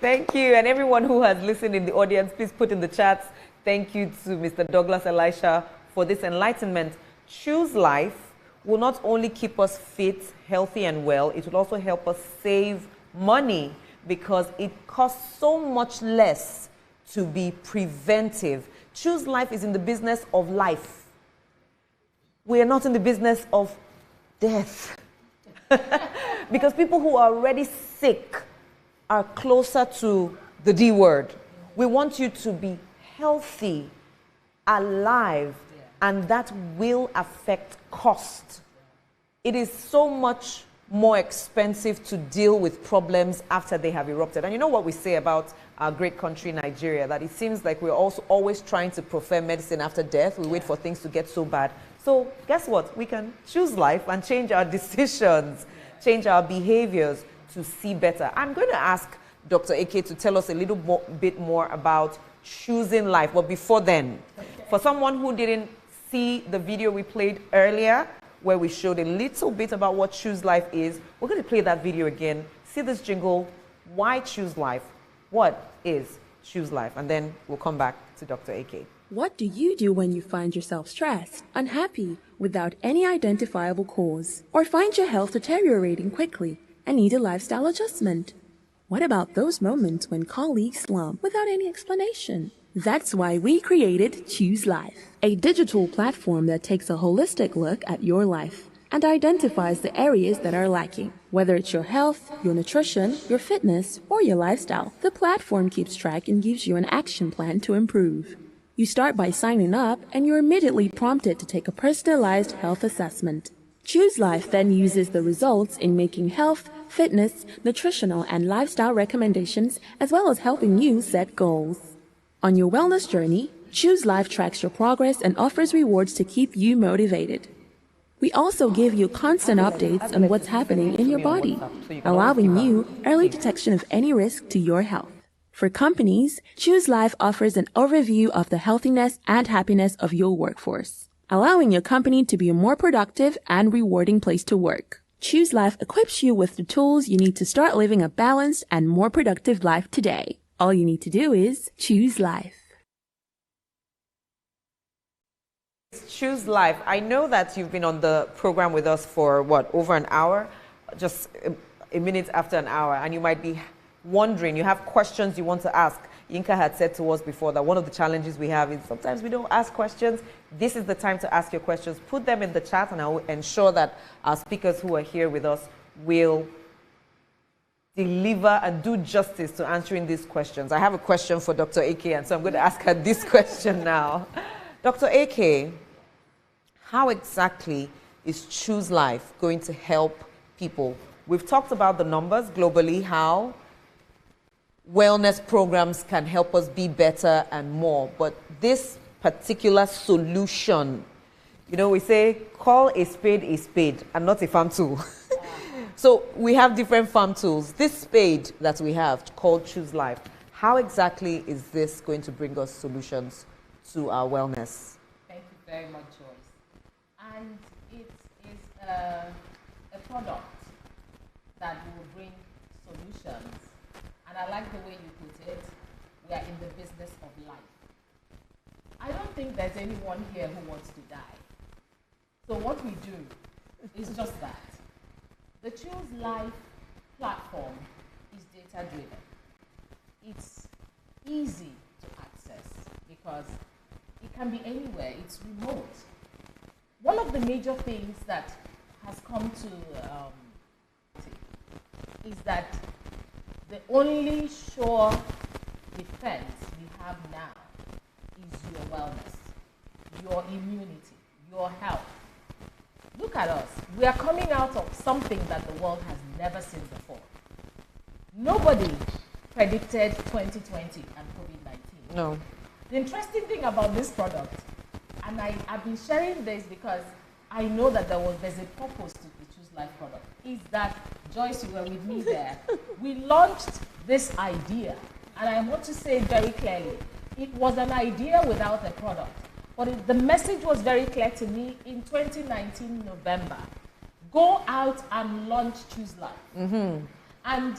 Thank you. And everyone who has listened in the audience, please put in the chats. Thank you to Mr. Douglas Elisha for this enlightenment. Choose Life will not only keep us fit, healthy, and well, it will also help us save money because it costs so much less to be preventive. Choose Life is in the business of life. We are not in the business of death. Because people who are already sick are closer to the D word. We want you to be healthy, alive, and that will affect cost. It is so much more expensive to deal with problems after they have erupted. And you know what we say about our great country, Nigeria, that it seems like we're also always trying to prefer medicine after death. We wait for things to get so bad. So guess what? We can choose life and change our decisions, change our behaviors to see better. I'm going to ask Dr. Eke to tell us a little bit more about choosing life. But before then, for someone who didn't see the video we played earlier, where we showed a little bit about what Choose Life is, we're going to play that video again. See this jingle, why choose life? What is Choose Life? And then we'll come back to Dr. Eke. What do you do when you find yourself stressed, unhappy, without any identifiable cause, or find your health deteriorating quickly and need a lifestyle adjustment? What about those moments when colleagues slump without any explanation? That's why we created Choose Life, a digital platform that takes a holistic look at your life and identifies the areas that are lacking. Whether it's your health, your nutrition, your fitness, or your lifestyle, the platform keeps track and gives you an action plan to improve. You start by signing up and you're immediately prompted to take a personalized health assessment. Choose Life then uses the results in making health, fitness, nutritional, and lifestyle recommendations, as well as helping you set goals. On your wellness journey, Choose Life tracks your progress and offers rewards to keep you motivated. We also give you constant updates on what's happening in your body, allowing you early detection of any risk to your health. For companies, Choose Life offers an overview of the healthiness and happiness of your workforce, allowing your company to be a more productive and rewarding place to work. Choose Life equips you with the tools you need to start living a balanced and more productive life today. All you need to do is choose life. Choose Life. I know that you've been on the program with us for over an hour, just a minute after an hour, and you might be wondering, you have questions you want to ask. Yinka had said to us before that one of the challenges we have is sometimes we don't ask questions. This is the time to ask your questions. Put them in the chat and I will ensure that our speakers who are here with us will deliver and do justice to answering these questions. I have a question for Dr. Eke, and so I'm going to ask her this question now. Dr. Eke, how exactly is Choose Life going to help people? We've talked about the numbers globally, how wellness programs can help us be better and more. But this particular solution, we say, call a spade and not a farm tool. So we have different farm tools. This spade that we have called Choose Life, how exactly is this going to bring us solutions to our wellness? Thank you very much, Joyce. And it is a product that will bring solutions. And I like the way you put it. We are in the business of life. I don't think there's anyone here who wants to die. So what we do is just that. The Choose Life platform is data-driven. It's easy to access because it can be anywhere. It's remote. One of the major things that has come to is that the only sure defense we have now is your immunity, your health. Look at us. We are coming out of something that the world has never seen before. Nobody predicted 2020 and COVID-19. No. The interesting thing about this product, and I've been sharing this because I know that there's a purpose to the Choose Life product, is that, Joyce, you were with me there. We launched this idea, and I want to say very clearly, it was an idea without a product. But the message was very clear to me in 2019 November. Go out and launch Choose Life. And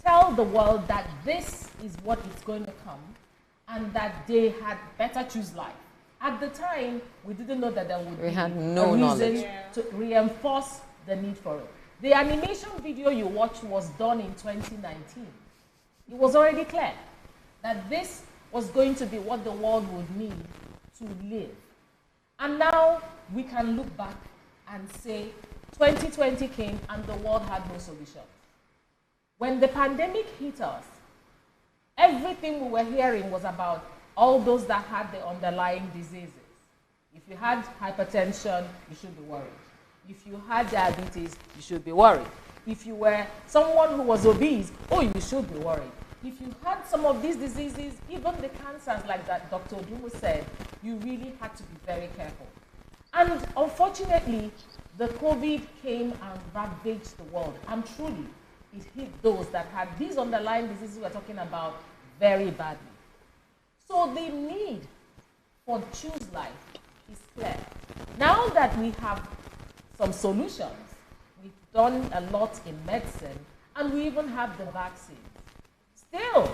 tell the world that this is what is going to come and that they had better choose life. At the time, we didn't know that there would be had no a reason knowledge. to reinforce the need for it. The animation video you watched was done in 2019. It was already clear that this was going to be what the world would need to live. And now we can look back and say 2020 came and the world had no solution. When the pandemic hit us, everything we were hearing was about all those that had the underlying diseases. If you had hypertension, you should be worried. If you had diabetes, you should be worried. If you were someone who was obese, oh, you should be worried. If you had some of these diseases, even the cancers like that Dr. Odumo said, you really had to be very careful. And unfortunately, the COVID came and ravaged the world. And truly, it hit those that had these underlying diseases we're talking about very badly. So the need for Choose Life is clear. Now that we have some solutions, we've done a lot in medicine, and we even have the vaccines. Still,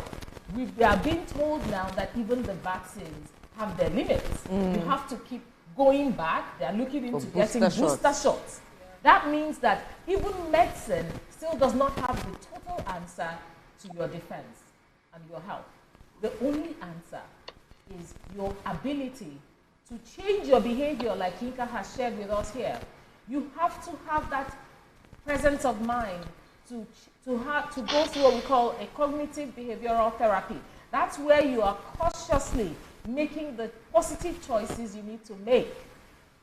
we are being told now that even the vaccines have their limits. You have to keep going back. They are looking into getting booster shots. That means that even medicine still does not have the total answer to your defense and your health. The only answer is your ability to change your behavior, like Yinka has shared with us here. You have to have that presence of mind to go through what we call a cognitive behavioral therapy. That's where you are consciously making the positive choices you need to make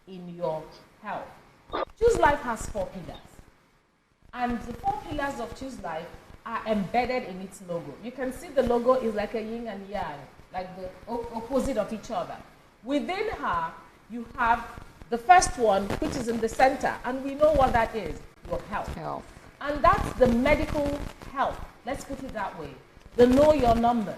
in your health. Choose Life has 4 pillars. And the 4 pillars of Choose Life are embedded in its logo. You can see the logo is like a yin and yang, like the opposite of each other. Within her, you have the first one, which is in the center, and we know what that is, your health. And that's the medical health, let's put it that way, the know your numbers.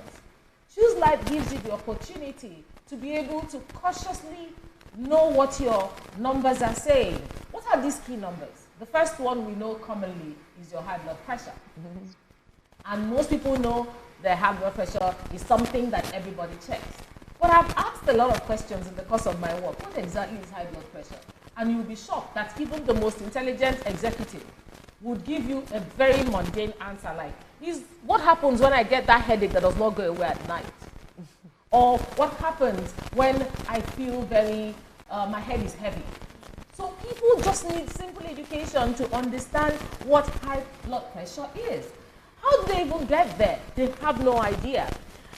Choose Life gives you the opportunity to be able to cautiously know what your numbers are saying. What are these key numbers? The first one we know commonly is your high blood pressure. And most people know their high blood pressure is something that everybody checks. But I've asked a lot of questions in the course of my work. What exactly is high blood pressure? And you'll be shocked that even the most intelligent executive would give you a very mundane answer like, what happens when I get that headache that does not go away at night? Or what happens when I feel my head is heavy? So people just need simple education to understand what high blood pressure is. How do they even get there? They have no idea.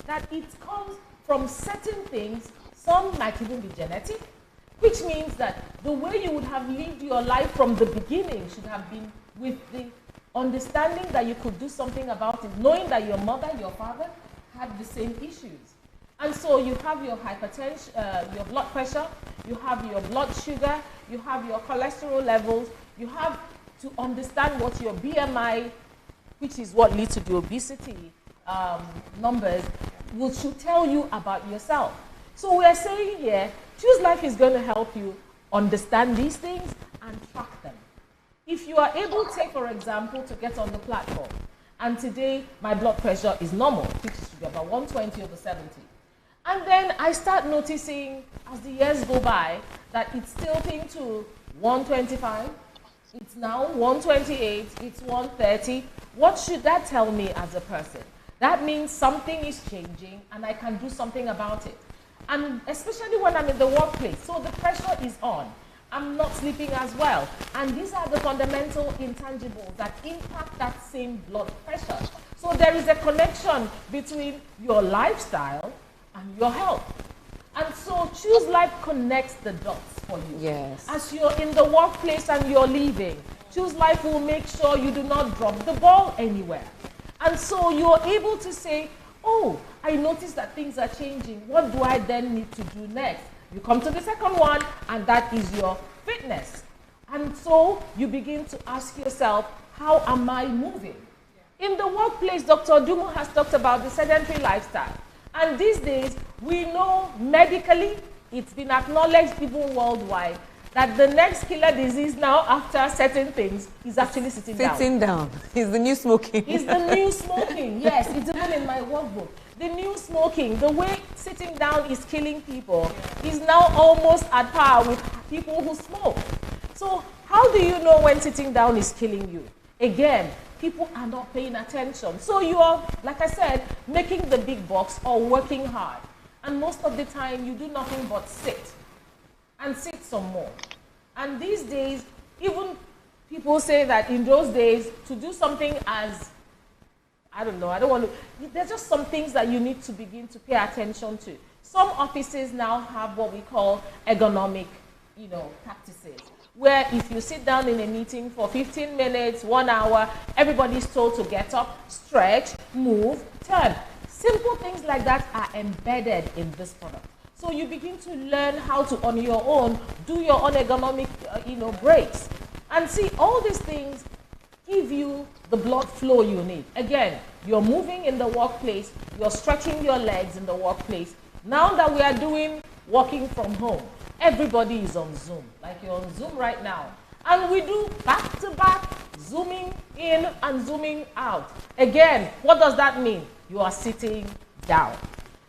That it comes from certain things, some might even be genetic, which means that the way you would have lived your life from the beginning should have been with the understanding that you could do something about it, knowing that your mother, your father had the same issues. And so you have your hypertension, your blood pressure, you have your blood sugar, you have your cholesterol levels, you have to understand what your BMI, which is what leads to the obesity numbers, should tell you about yourself. So we are saying here, Choose Life is going to help you understand these things and track them. If you are able, say for example, to get on the platform, and today my blood pressure is normal, which should be about 120/70. And then I start noticing, as the years go by, that it's tilting to 125, it's now 128, it's 130. What should that tell me as a person? That means something is changing and I can do something about it. And especially when I'm in the workplace, so the pressure is on. I'm not sleeping as well. And these are the fundamental intangibles that impact that same blood pressure. So there is a connection between your lifestyle and your health. And so Choose Life connects the dots for you. Yes. As you're in the workplace and you're leaving, Choose Life will make sure you do not drop the ball anywhere. And so you're able to say, oh, I noticed that things are changing. What do I then need to do next? You come to the second one, and that is your fitness. And so you begin to ask yourself, how am I moving? In the workplace, Dr. Dumo has talked about the sedentary lifestyle. And these days, we know medically, it's been acknowledged even worldwide, that the next killer disease now after certain things is actually sitting down. Sitting down. It's the new smoking. It's the new smoking. Yes, it's even in my workbook. The new smoking, the way sitting down is killing people, is now almost at par with people who smoke. So how do you know when sitting down is killing you? Again, people are not paying attention. So you are, like I said, making the big bucks or working hard. And most of the time, you do nothing but sit. And sit some more. And these days, even people say that in those days, to do something as, I don't know, I don't want to, there's just some things that you need to begin to pay attention to. Some offices now have what we call ergonomic, practices, where if you sit down in a meeting for 15 minutes, 1 hour, everybody's told to get up, stretch, move, turn. Simple things like that are embedded in this product. So you begin to learn how to, on your own, do your own ergonomic, breaks. And see, all these things give you the blood flow you need. Again, you're moving in the workplace, you're stretching your legs in the workplace. Now that we are doing working from home, everybody is on Zoom, like you're on Zoom right now. And we do back-to-back, zooming in and zooming out. Again, what does that mean? You are sitting down.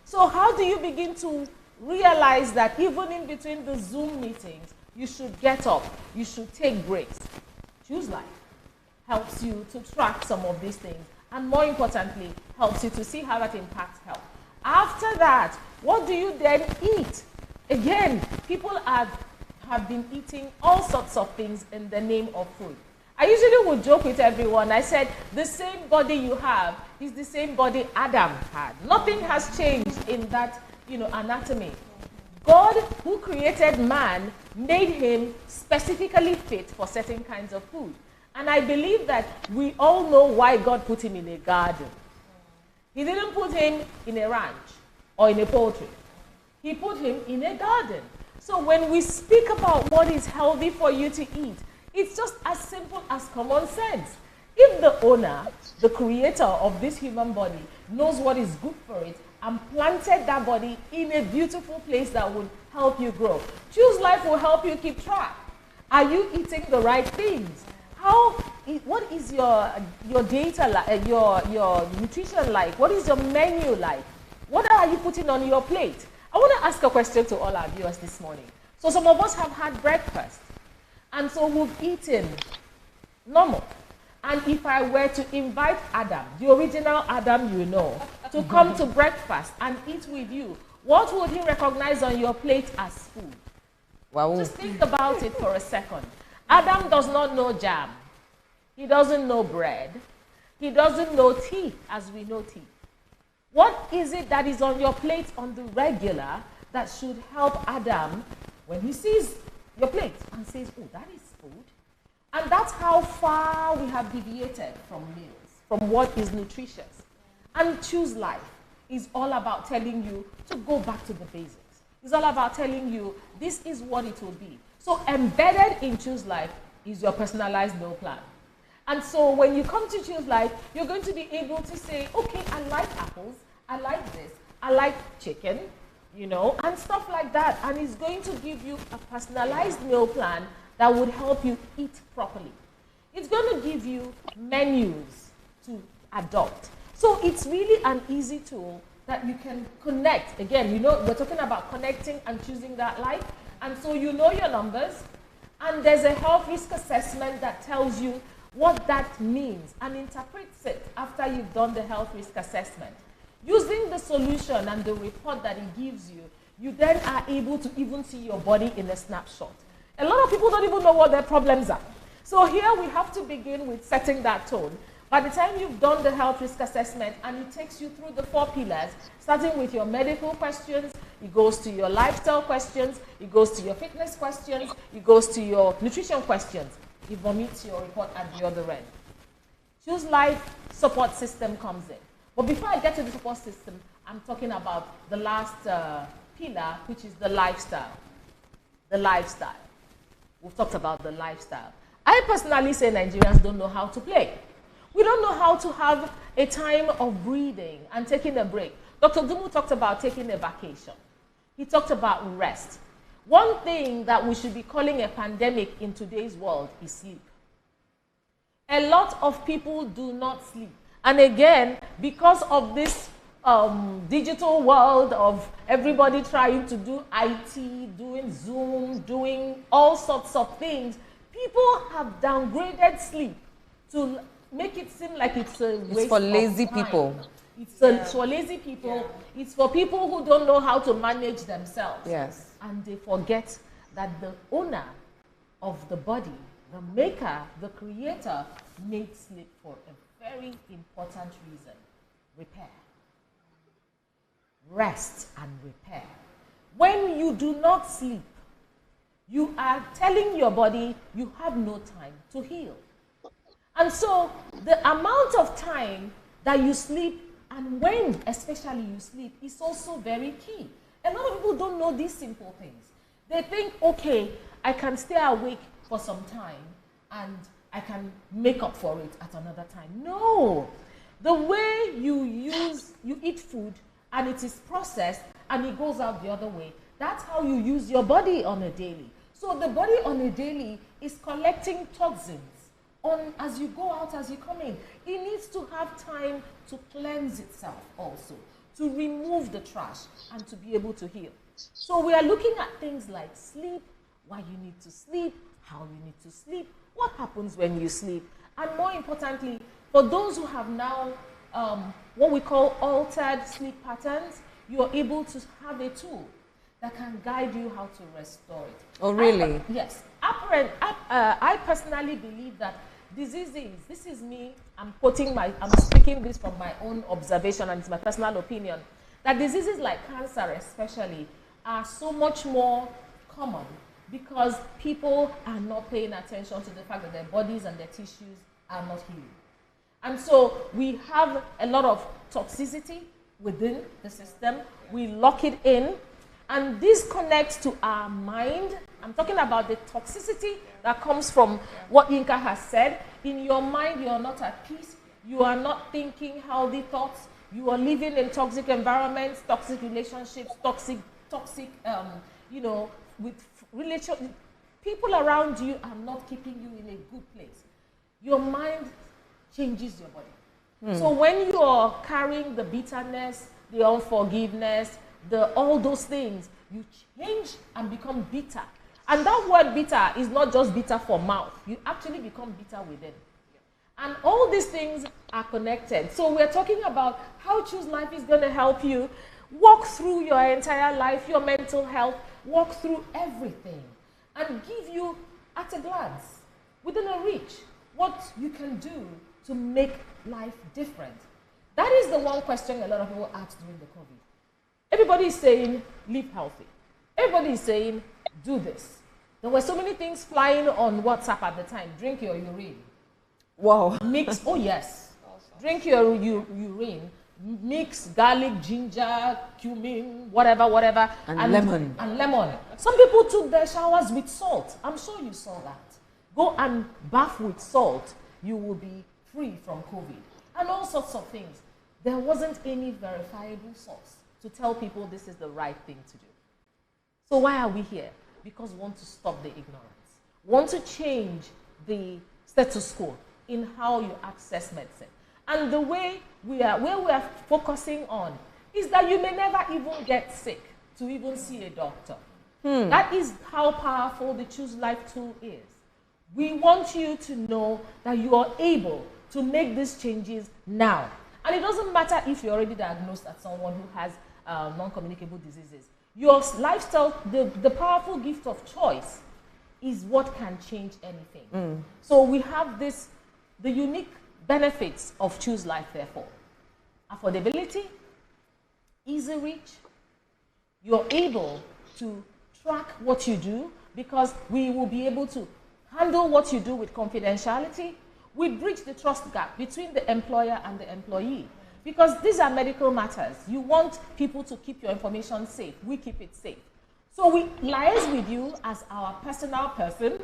So how do you begin to realize that even in between the Zoom meetings, you should get up, you should take breaks? Choose Life helps you to track some of these things, and more importantly, helps you to see how that impacts health. After that, what do you then eat? Again, people have been eating all sorts of things in the name of food. I usually would joke with everyone. I said, the same body you have is the same body Adam had. Nothing has changed in that, anatomy. God, who created man, made him specifically fit for certain kinds of food. And I believe that we all know why God put him in a garden. He didn't put him in a ranch or in a poultry. He put him in a garden. So when we speak about what is healthy for you to eat, it's just as simple as common sense. If the owner, the creator of this human body, knows what is good for it and planted that body in a beautiful place that would help you grow, Choose Life will help you keep track. Are you eating the right things? What is your data like, your nutrition like? What is your menu like? What are you putting on your plate? I want to ask a question to all our viewers this morning. So some of us have had breakfast, and so we've eaten normal. And if I were to invite Adam, the original Adam to come to breakfast and eat with you, what would he recognize on your plate as food? Wow. Just think about it for a second. Adam does not know jam. He doesn't know bread. He doesn't know tea as we know tea. What is it that is on your plate on the regular that should help Adam when he sees your plate and says, oh, that is food? And that's how far we have deviated from meals, from what is nutritious. And Choose Life is all about telling you to go back to the basics. It's all about telling you this is what it will be. So embedded in Choose Life is your personalized meal plan. And so when you come to Choose Life, you're going to be able to say, okay, I like apples, I like this, I like chicken, and stuff like that. And it's going to give you a personalized meal plan that would help you eat properly. It's going to give you menus to adopt. So it's really an easy tool that you can connect. Again, we're talking about connecting and choosing that life. And so you know your numbers, and there's a health risk assessment that tells you what that means and interprets it after you've done the health risk assessment. Using the solution and the report that it gives you, you then are able to even see your body in a snapshot. A lot of people don't even know what their problems are. So here we have to begin with setting that tone. By the time you've done the health risk assessment and it takes you through the 4 pillars, starting with your medical questions, it goes to your lifestyle questions, it goes to your fitness questions, it goes to your nutrition questions. It vomits your report at the other end. Choose Life support system comes in. But before I get to the support system, I'm talking about the last pillar, which is the lifestyle. The lifestyle. We've talked about the lifestyle. I personally say Nigerians don't know how to play. We don't know how to have a time of breathing and taking a break. Dr. Dumu talked about taking a vacation. He talked about rest. One thing that we should be calling a pandemic in today's world is sleep. A lot of people do not sleep. And again, because of this digital world of everybody trying to do IT, doing Zoom, doing all sorts of things, people have downgraded sleep to make it seem like it's a waste It's for lazy of time. people. It's for lazy people. Yeah. It's for people who don't know how to manage themselves. Yes. And they forget that the owner of the body, the maker, the creator, made sleep for a very important reason: repair. Rest and repair. When you do not sleep, you are telling your body you have no time to heal. And so the amount of time that you sleep and when especially you sleep is also very key. A lot of people don't know these simple things. They think, okay, I can stay awake for some time and I can make up for it at another time. No. The way you eat food and it is processed and it goes out the other way, that's how you use your body on a daily. So the body on a daily is collecting toxins as you go out, as you come in. It needs to have time to cleanse itself also, to remove the trash and to be able to heal. So we are looking at things like sleep, why you need to sleep, how you need to sleep, what happens when you sleep, and more importantly, for those who have now what we call altered sleep patterns, you are able to have a tool that can guide you how to restore it. Oh, really? Yes. I personally believe that diseases, this is me, I'm speaking this from my own observation and it's my personal opinion, that diseases like cancer especially are so much more common because people are not paying attention to the fact that their bodies and their tissues are not healed. And so we have a lot of toxicity within the system. We lock it in, and this connects to our mind. I'm talking about the toxicity that comes from what Yinka has said. In your mind, you are not at peace. You are not thinking healthy thoughts. You are living in toxic environments, toxic relationships, toxic, people around you are not keeping you in a good place. Your mind changes your body. So when you are carrying the bitterness, the unforgiveness, all those things, you change and become bitter. And that word bitter is not just bitter for mouth. You actually become bitter within. And all these things are connected. So we're talking about how Choose Life is going to help you walk through your entire life, your mental health, walk through everything, and give you, at a glance, within a reach, what you can do to make life different. That is the one question a lot of people asked during the COVID. Everybody is saying, live healthy. Everybody is saying, do this. There were so many things flying on WhatsApp at the time. Drink your urine. Wow. Mix, oh yes. Drink your urine. Mix garlic, ginger, cumin, whatever. And lemon. And lemon. Some people took their showers with salt. I'm sure you saw that. Go and bath with salt. You will be free from COVID. And all sorts of things. There wasn't any verifiable source to tell people this is the right thing to do. So why are we here? Because we want to stop the ignorance. We want to change the status quo in how you access medicine. And the way where we are focusing on is that you may never even get sick to even see a doctor. That is how powerful the Choose Life tool is. We want you to know that you are able to make these changes now. And it doesn't matter if you're already diagnosed as someone who has non-communicable diseases. Your lifestyle, the powerful gift of choice is what can change anything. So we have the unique benefits of Choose Life, therefore. Affordability, easy reach, you're able to track what you do, because we will be able to handle what you do with confidentiality. We bridge the trust gap between the employer and the employee, because these are medical matters. You want people to keep your information safe. We keep it safe. So we liaise with you as our personal person,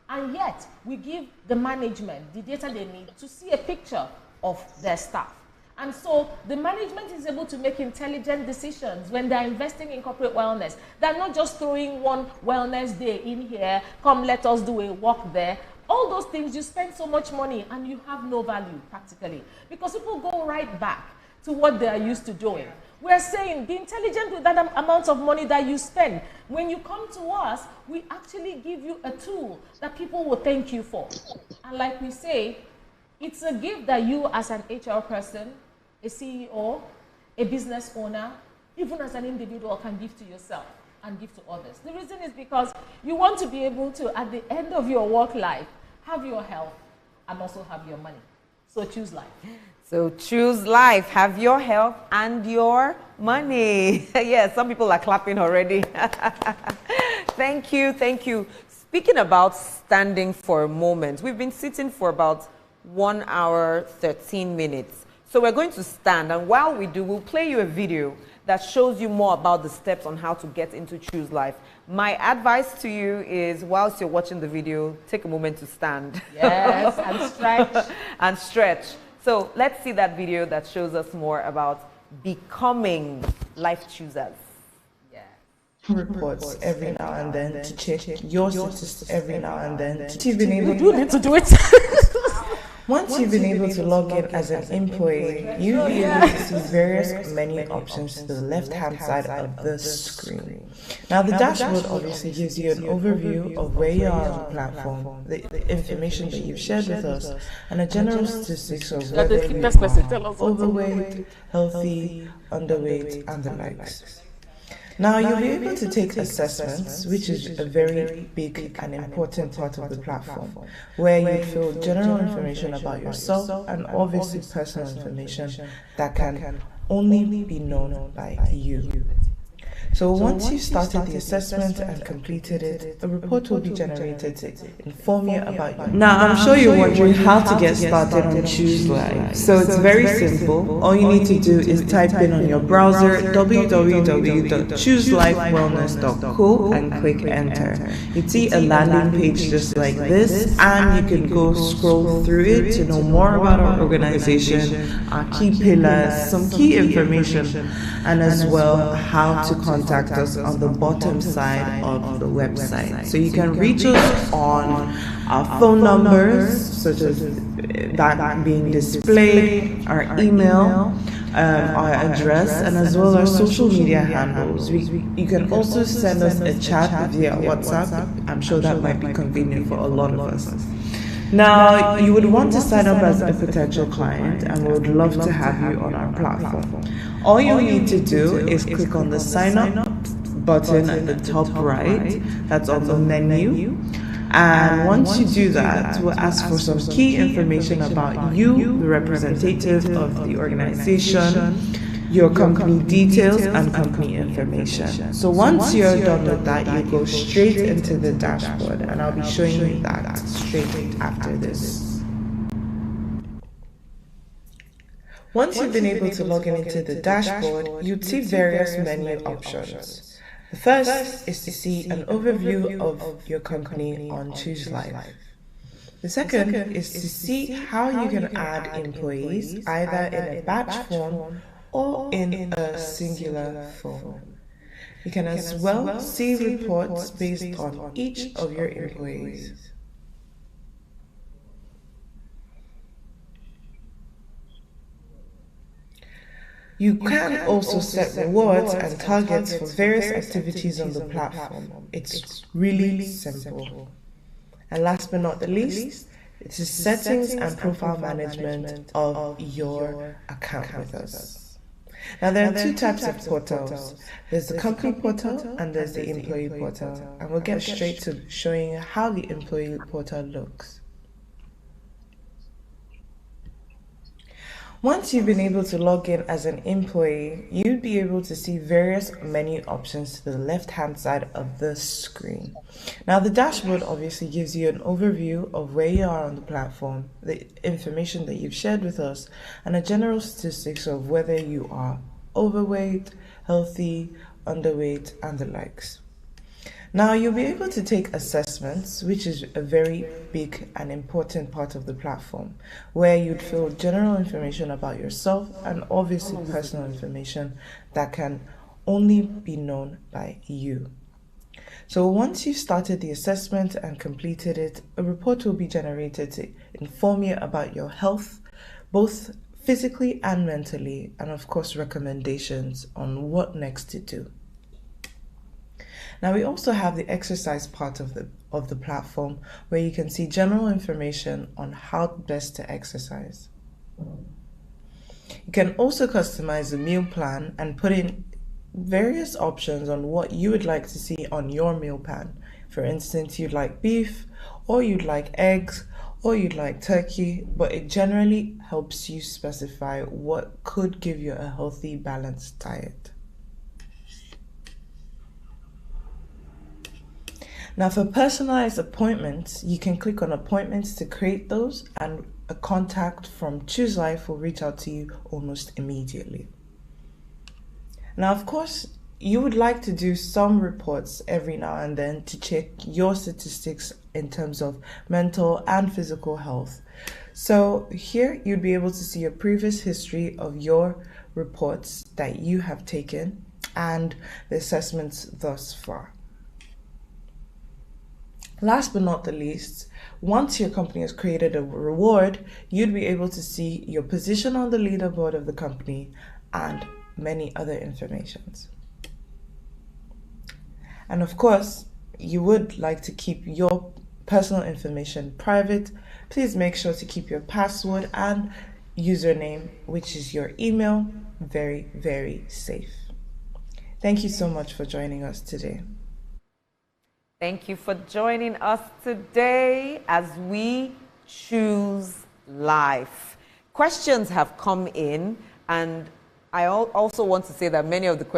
and yet we give the management the data they need to see a picture of their staff. And so the management is able to make intelligent decisions when they're investing in corporate wellness. They're not just throwing one wellness day in here, come let us do a walk there. All those things, you spend so much money and you have no value practically, because people go right back to what they are used to doing. We're saying be intelligent with that amount of money that you spend. When you come to us, we actually give you a tool that people will thank you for. And like we say, it's a gift that you as an HR person, a CEO, a business owner, even as an individual, can give to yourself and give to others. The reason is because you want to be able to, at the end of your work life, have your health and also have your money. So choose life. So choose life, have your health and your money. Yeah, some people are clapping already. Thank you, thank you. Speaking about standing for a moment, we've been sitting for about 1 hour, 13 minutes. So we're going to stand, and while we do, we'll play you a video that shows you more about the steps on how to get into Choose Life. My advice to you is, whilst you're watching the video, take a moment to stand. Yes, and stretch. And stretch. So let's see that video that shows us more about becoming life choosers. Reports every now and then to check your statistics every now and then. You've been able You need to do it. Once you've been able to log in as an employee, you'll be able to see various menu options to the left-hand side of the screen. Now, the dashboard obviously gives you an overview of where you are on the platform, the information that you've shared with us, and a general statistics of whether you are overweight, healthy, underweight, and the likes. Now, you'll be able to take assessments, which is a very big and important part of the platform, where you fill general information about yourself and obviously personal information that can only be known by you. So once you've started the assessment and completed it, a report will be generated to inform you about your... Now, I'm sure you're wondering how to get started on Choose Life. So it's very simple. All you need to do is type in on your browser www.chooselifewellness.co and click enter. You'd see a landing page just like this, and you can go scroll through it to know more about our organization, our key pillars, some key information, and as well how to contact us on the bottom side of the website. So you can reach us on our phone numbers, such as that being displayed, our email, our address, and as well our social media handles. You can also send us a chat via WhatsApp. I'm sure that might be convenient for a lot of us. Now, you would want to sign up as a potential client, and we would love to have you on our platform. All you need to do is click on the sign up button at the top right, that's on the menu. And once you do that, we'll ask for some key information about you, the representative of the organization, your company details, and company information. So once you're done with that, you go straight into the dashboard, and I'll be showing you that straight after this. Once you've been able to log in into the dashboard, you'd see various menu options. The first is to see an overview of your company on Choose Life. The second is to see how you can add employees either in a batch form or in a singular form. You can as well see reports based on each of your employees. You can also set rewards and targets for various activities on the platform. It's really simple. And last but not the least, it is settings and profile management of your account with us. Now, there are two types of portals. There's the company portal and there's the employee portal. And we'll get straight to showing you how the employee portal looks. Once you've been able to log in as an employee, you'll be able to see various menu options to the left-hand side of the screen. Now, the dashboard obviously gives you an overview of where you are on the platform, the information that you've shared with us, and a general statistics of whether you are overweight, healthy, underweight, and the likes. Now, you'll be able to take assessments, which is a very big and important part of the platform, where you'd fill general information about yourself and obviously personal information that can only be known by you. So once you've started the assessment and completed it, a report will be generated to inform you about your health, both physically and mentally, and of course recommendations on what next to do. Now we also have the exercise part of the platform where you can see general information on how best to exercise. You can also customize the meal plan and put in various options on what you would like to see on your meal plan. For instance, you'd like beef, or you'd like eggs, or you'd like turkey, but it generally helps you specify what could give you a healthy, balanced diet. Now for personalized appointments, you can click on appointments to create those, and a contact from Choose Life will reach out to you almost immediately. Now, of course, you would like to do some reports every now and then to check your statistics in terms of mental and physical health. So here you'd be able to see a previous history of your reports that you have taken and the assessments thus far. Last but not the least, once your company has created a reward, you'd be able to see your position on the leaderboard of the company and many other informations. And of course, you would like to keep your personal information private. Please make sure to keep your password and username, which is your email, very, very safe. Thank you so much for joining us today. Thank you for joining us today as we choose life. Questions have come in, and I also want to say that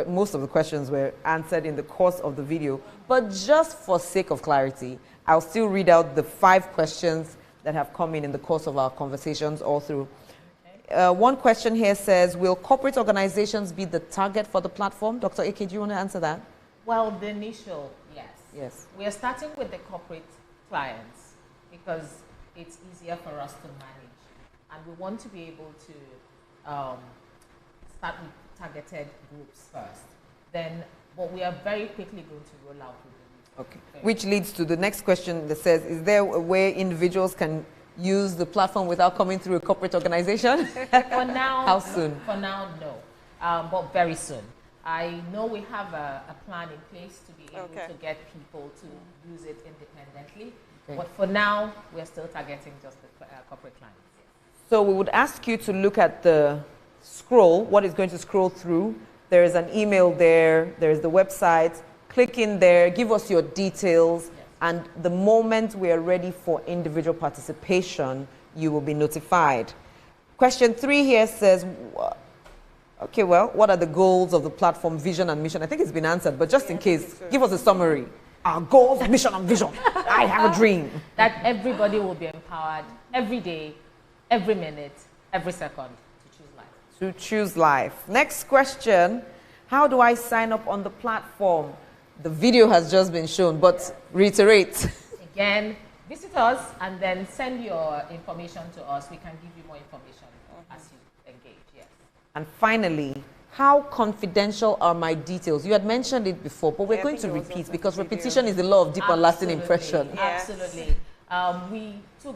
most of the questions were answered in the course of the video, but just for sake of clarity, I'll still read out the 5 questions that have come in the course of our conversations all through. One question here says, will corporate organizations be the target for the platform? Dr. Eke, do you want to answer that? Well, the initial, yes. Yes. We are starting with the corporate clients because it's easier for us to manage. And we want to be able to start with targeted groups first. But we are very quickly going to roll out with them. Okay. Which leads to the next question that says, is there a way individuals can use the platform without coming through a corporate organization? For now, how soon? For now, no. But very soon. I know we have a plan in place to be able to get people to use it independently. Okay. But for now, we're still targeting just the corporate clients. So we would ask you to look at the scroll, what is going to scroll through. There is an email there, there is the website. Click in there, give us your details, and the moment we are ready for individual participation, you will be notified. Question 3 here says, okay, well, what are the goals of the platform, vision and mission? I think it's been answered, but just in case, give us a summary. Our goals, mission and vision. I have a dream. That everybody will be empowered every day, every minute, every second to choose life. To choose life. Next question, how do I sign up on the platform? The video has just been shown, but reiterate. Again, visit us and then send your information to us. We can give you more information as you engage. Yes. And finally, how confidential are my details? You had mentioned it before, but we're going to repeat because repetition is the law of deep and lasting impression. Yes. Absolutely.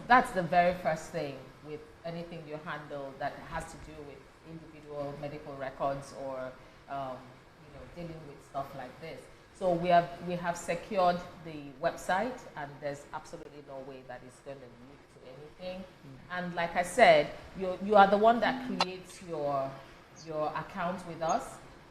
That's the very first thing with anything you handle that has to do with individual medical records or dealing with stuff like this. So we have secured the website, and there's absolutely no way that it's going to lead to anything. And like I said, you are the one that creates your account with us.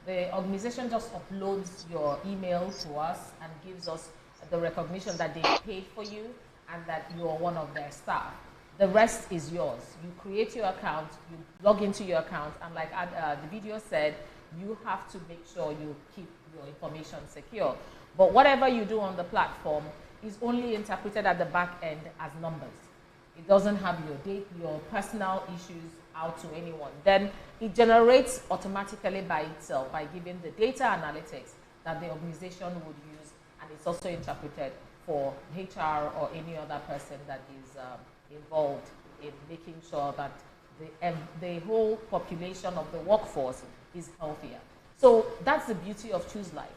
The organization just uploads your email to us and gives us the recognition that they paid for you and that you are one of their staff. The rest is yours. You create your account, you log into your account, and like the video said, you have to make sure you keep your information secure. But whatever you do on the platform is only interpreted at the back end as numbers. It doesn't have your personal issues out to anyone. Then it generates automatically by itself by giving the data analytics that the organization would use, and it's also interpreted for HR or any other person that is involved in making sure that the whole population of the workforce is healthier. So that's the beauty of Choose Life.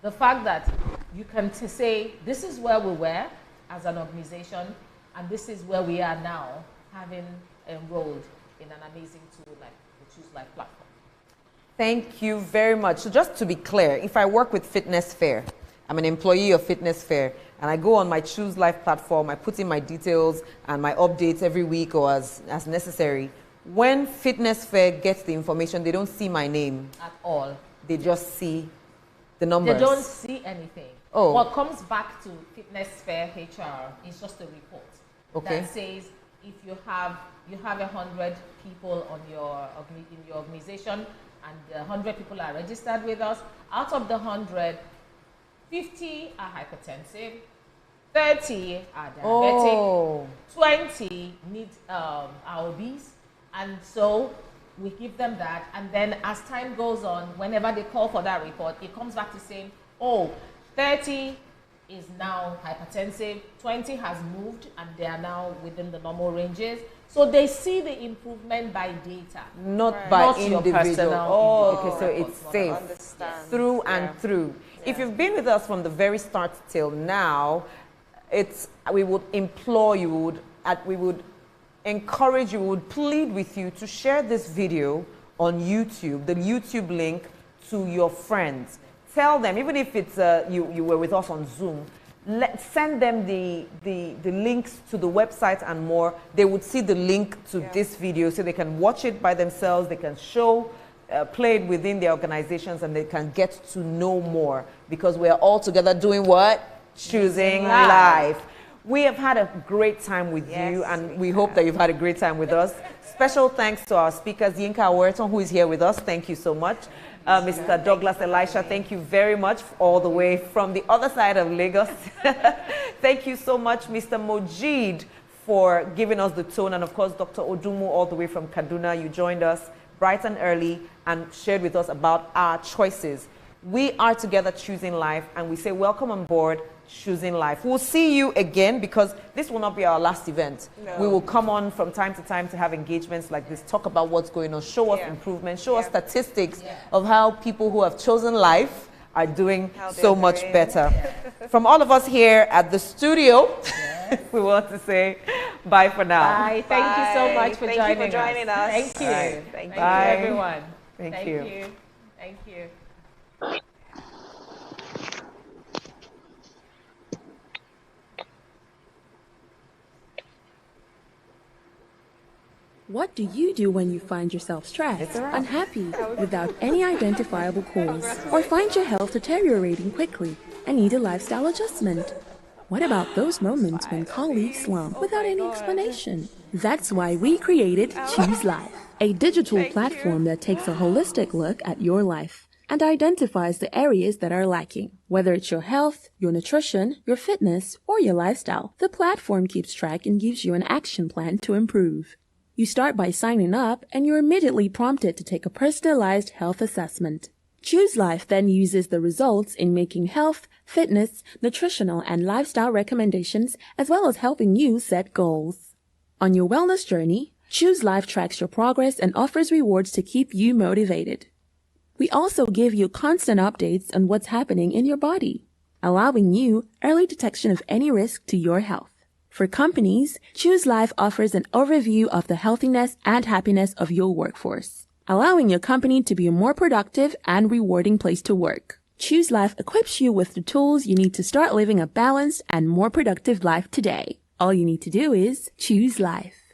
The fact that you can say, this is where we were as an organization, and this is where we are now, having enrolled in an amazing tool like the Choose Life platform. Thank you very much. So just to be clear, if I work with Fitness Fair, I'm an employee of Fitness Fair, and I go on my Choose Life platform, I put in my details and my updates every week or as necessary. When Fitness Fair gets the information, they don't see my name. At all. They just see the numbers. They don't see anything. Oh. What comes back to Fitness Fair HR is just a report that says if you have 100 people in your organization and 100 people are registered with us. Out of the 100, 50 are hypertensive, 30 are diabetic, 20 need are obese, and so we give them that, and then as time goes on, whenever they call for that report, it comes back to saying, oh, 30 is now hypertensive, 20 has moved, and they are now within the normal ranges. So they see the improvement by data, not by individual. Okay, so it's safe through and through. Yeah. If you've been with us from the very start till now, we would implore you, we would encourage you, we would plead with you to share this video on YouTube, the YouTube link, to your friends. Tell them, even if it's you were with us on Zoom, send them the links to the website and more. They would see the link to this video so they can watch it by themselves, they can play it within their organizations, and they can get to know more, because we're all together doing what? Choosing life. We have had a great time with you, and we hope that you've had a great time with us. Special thanks to our speakers, Yinka Awerton, who is here with us. Thank you so much. Mr. Douglas Elisha, thank you very much, all the way from the other side of Lagos. Thank you so much, Mr. Mojid, for giving us the tone. And of course, Dr. Odumu, all the way from Kaduna. You joined us bright and early and shared with us about our choices. We are together choosing life, and we say welcome on board Choosing Life. We'll see you again, because this will not be our last event. No. We will come on from time to time to have engagements like this, talk about what's going on, show us improvement, show us statistics of how people who have chosen life are doing so much better. From all of us here at the studio, we want to say bye for now. Bye. Thank you so much for joining us. Thank you. Right. Thank you, everyone. Thank you. Thank you. What do you do when you find yourself stressed, unhappy, without any identifiable cause, or find your health deteriorating quickly and need a lifestyle adjustment? What about those moments when colleagues slump without any explanation? That's why we created Choose Life, a digital platform that takes a holistic look at your life and identifies the areas that are lacking. Whether it's your health, your nutrition, your fitness, or your lifestyle, the platform keeps track and gives you an action plan to improve. You start by signing up, and you're immediately prompted to take a personalized health assessment. Choose Life then uses the results in making health, fitness, nutritional, and lifestyle recommendations, as well as helping you set goals. On your wellness journey, Choose Life tracks your progress and offers rewards to keep you motivated. We also give you constant updates on what's happening in your body, allowing you early detection of any risk to your health. For companies, Choose Life offers an overview of the healthiness and happiness of your workforce, allowing your company to be a more productive and rewarding place to work. Choose Life equips you with the tools you need to start living a balanced and more productive life today. All you need to do is choose life.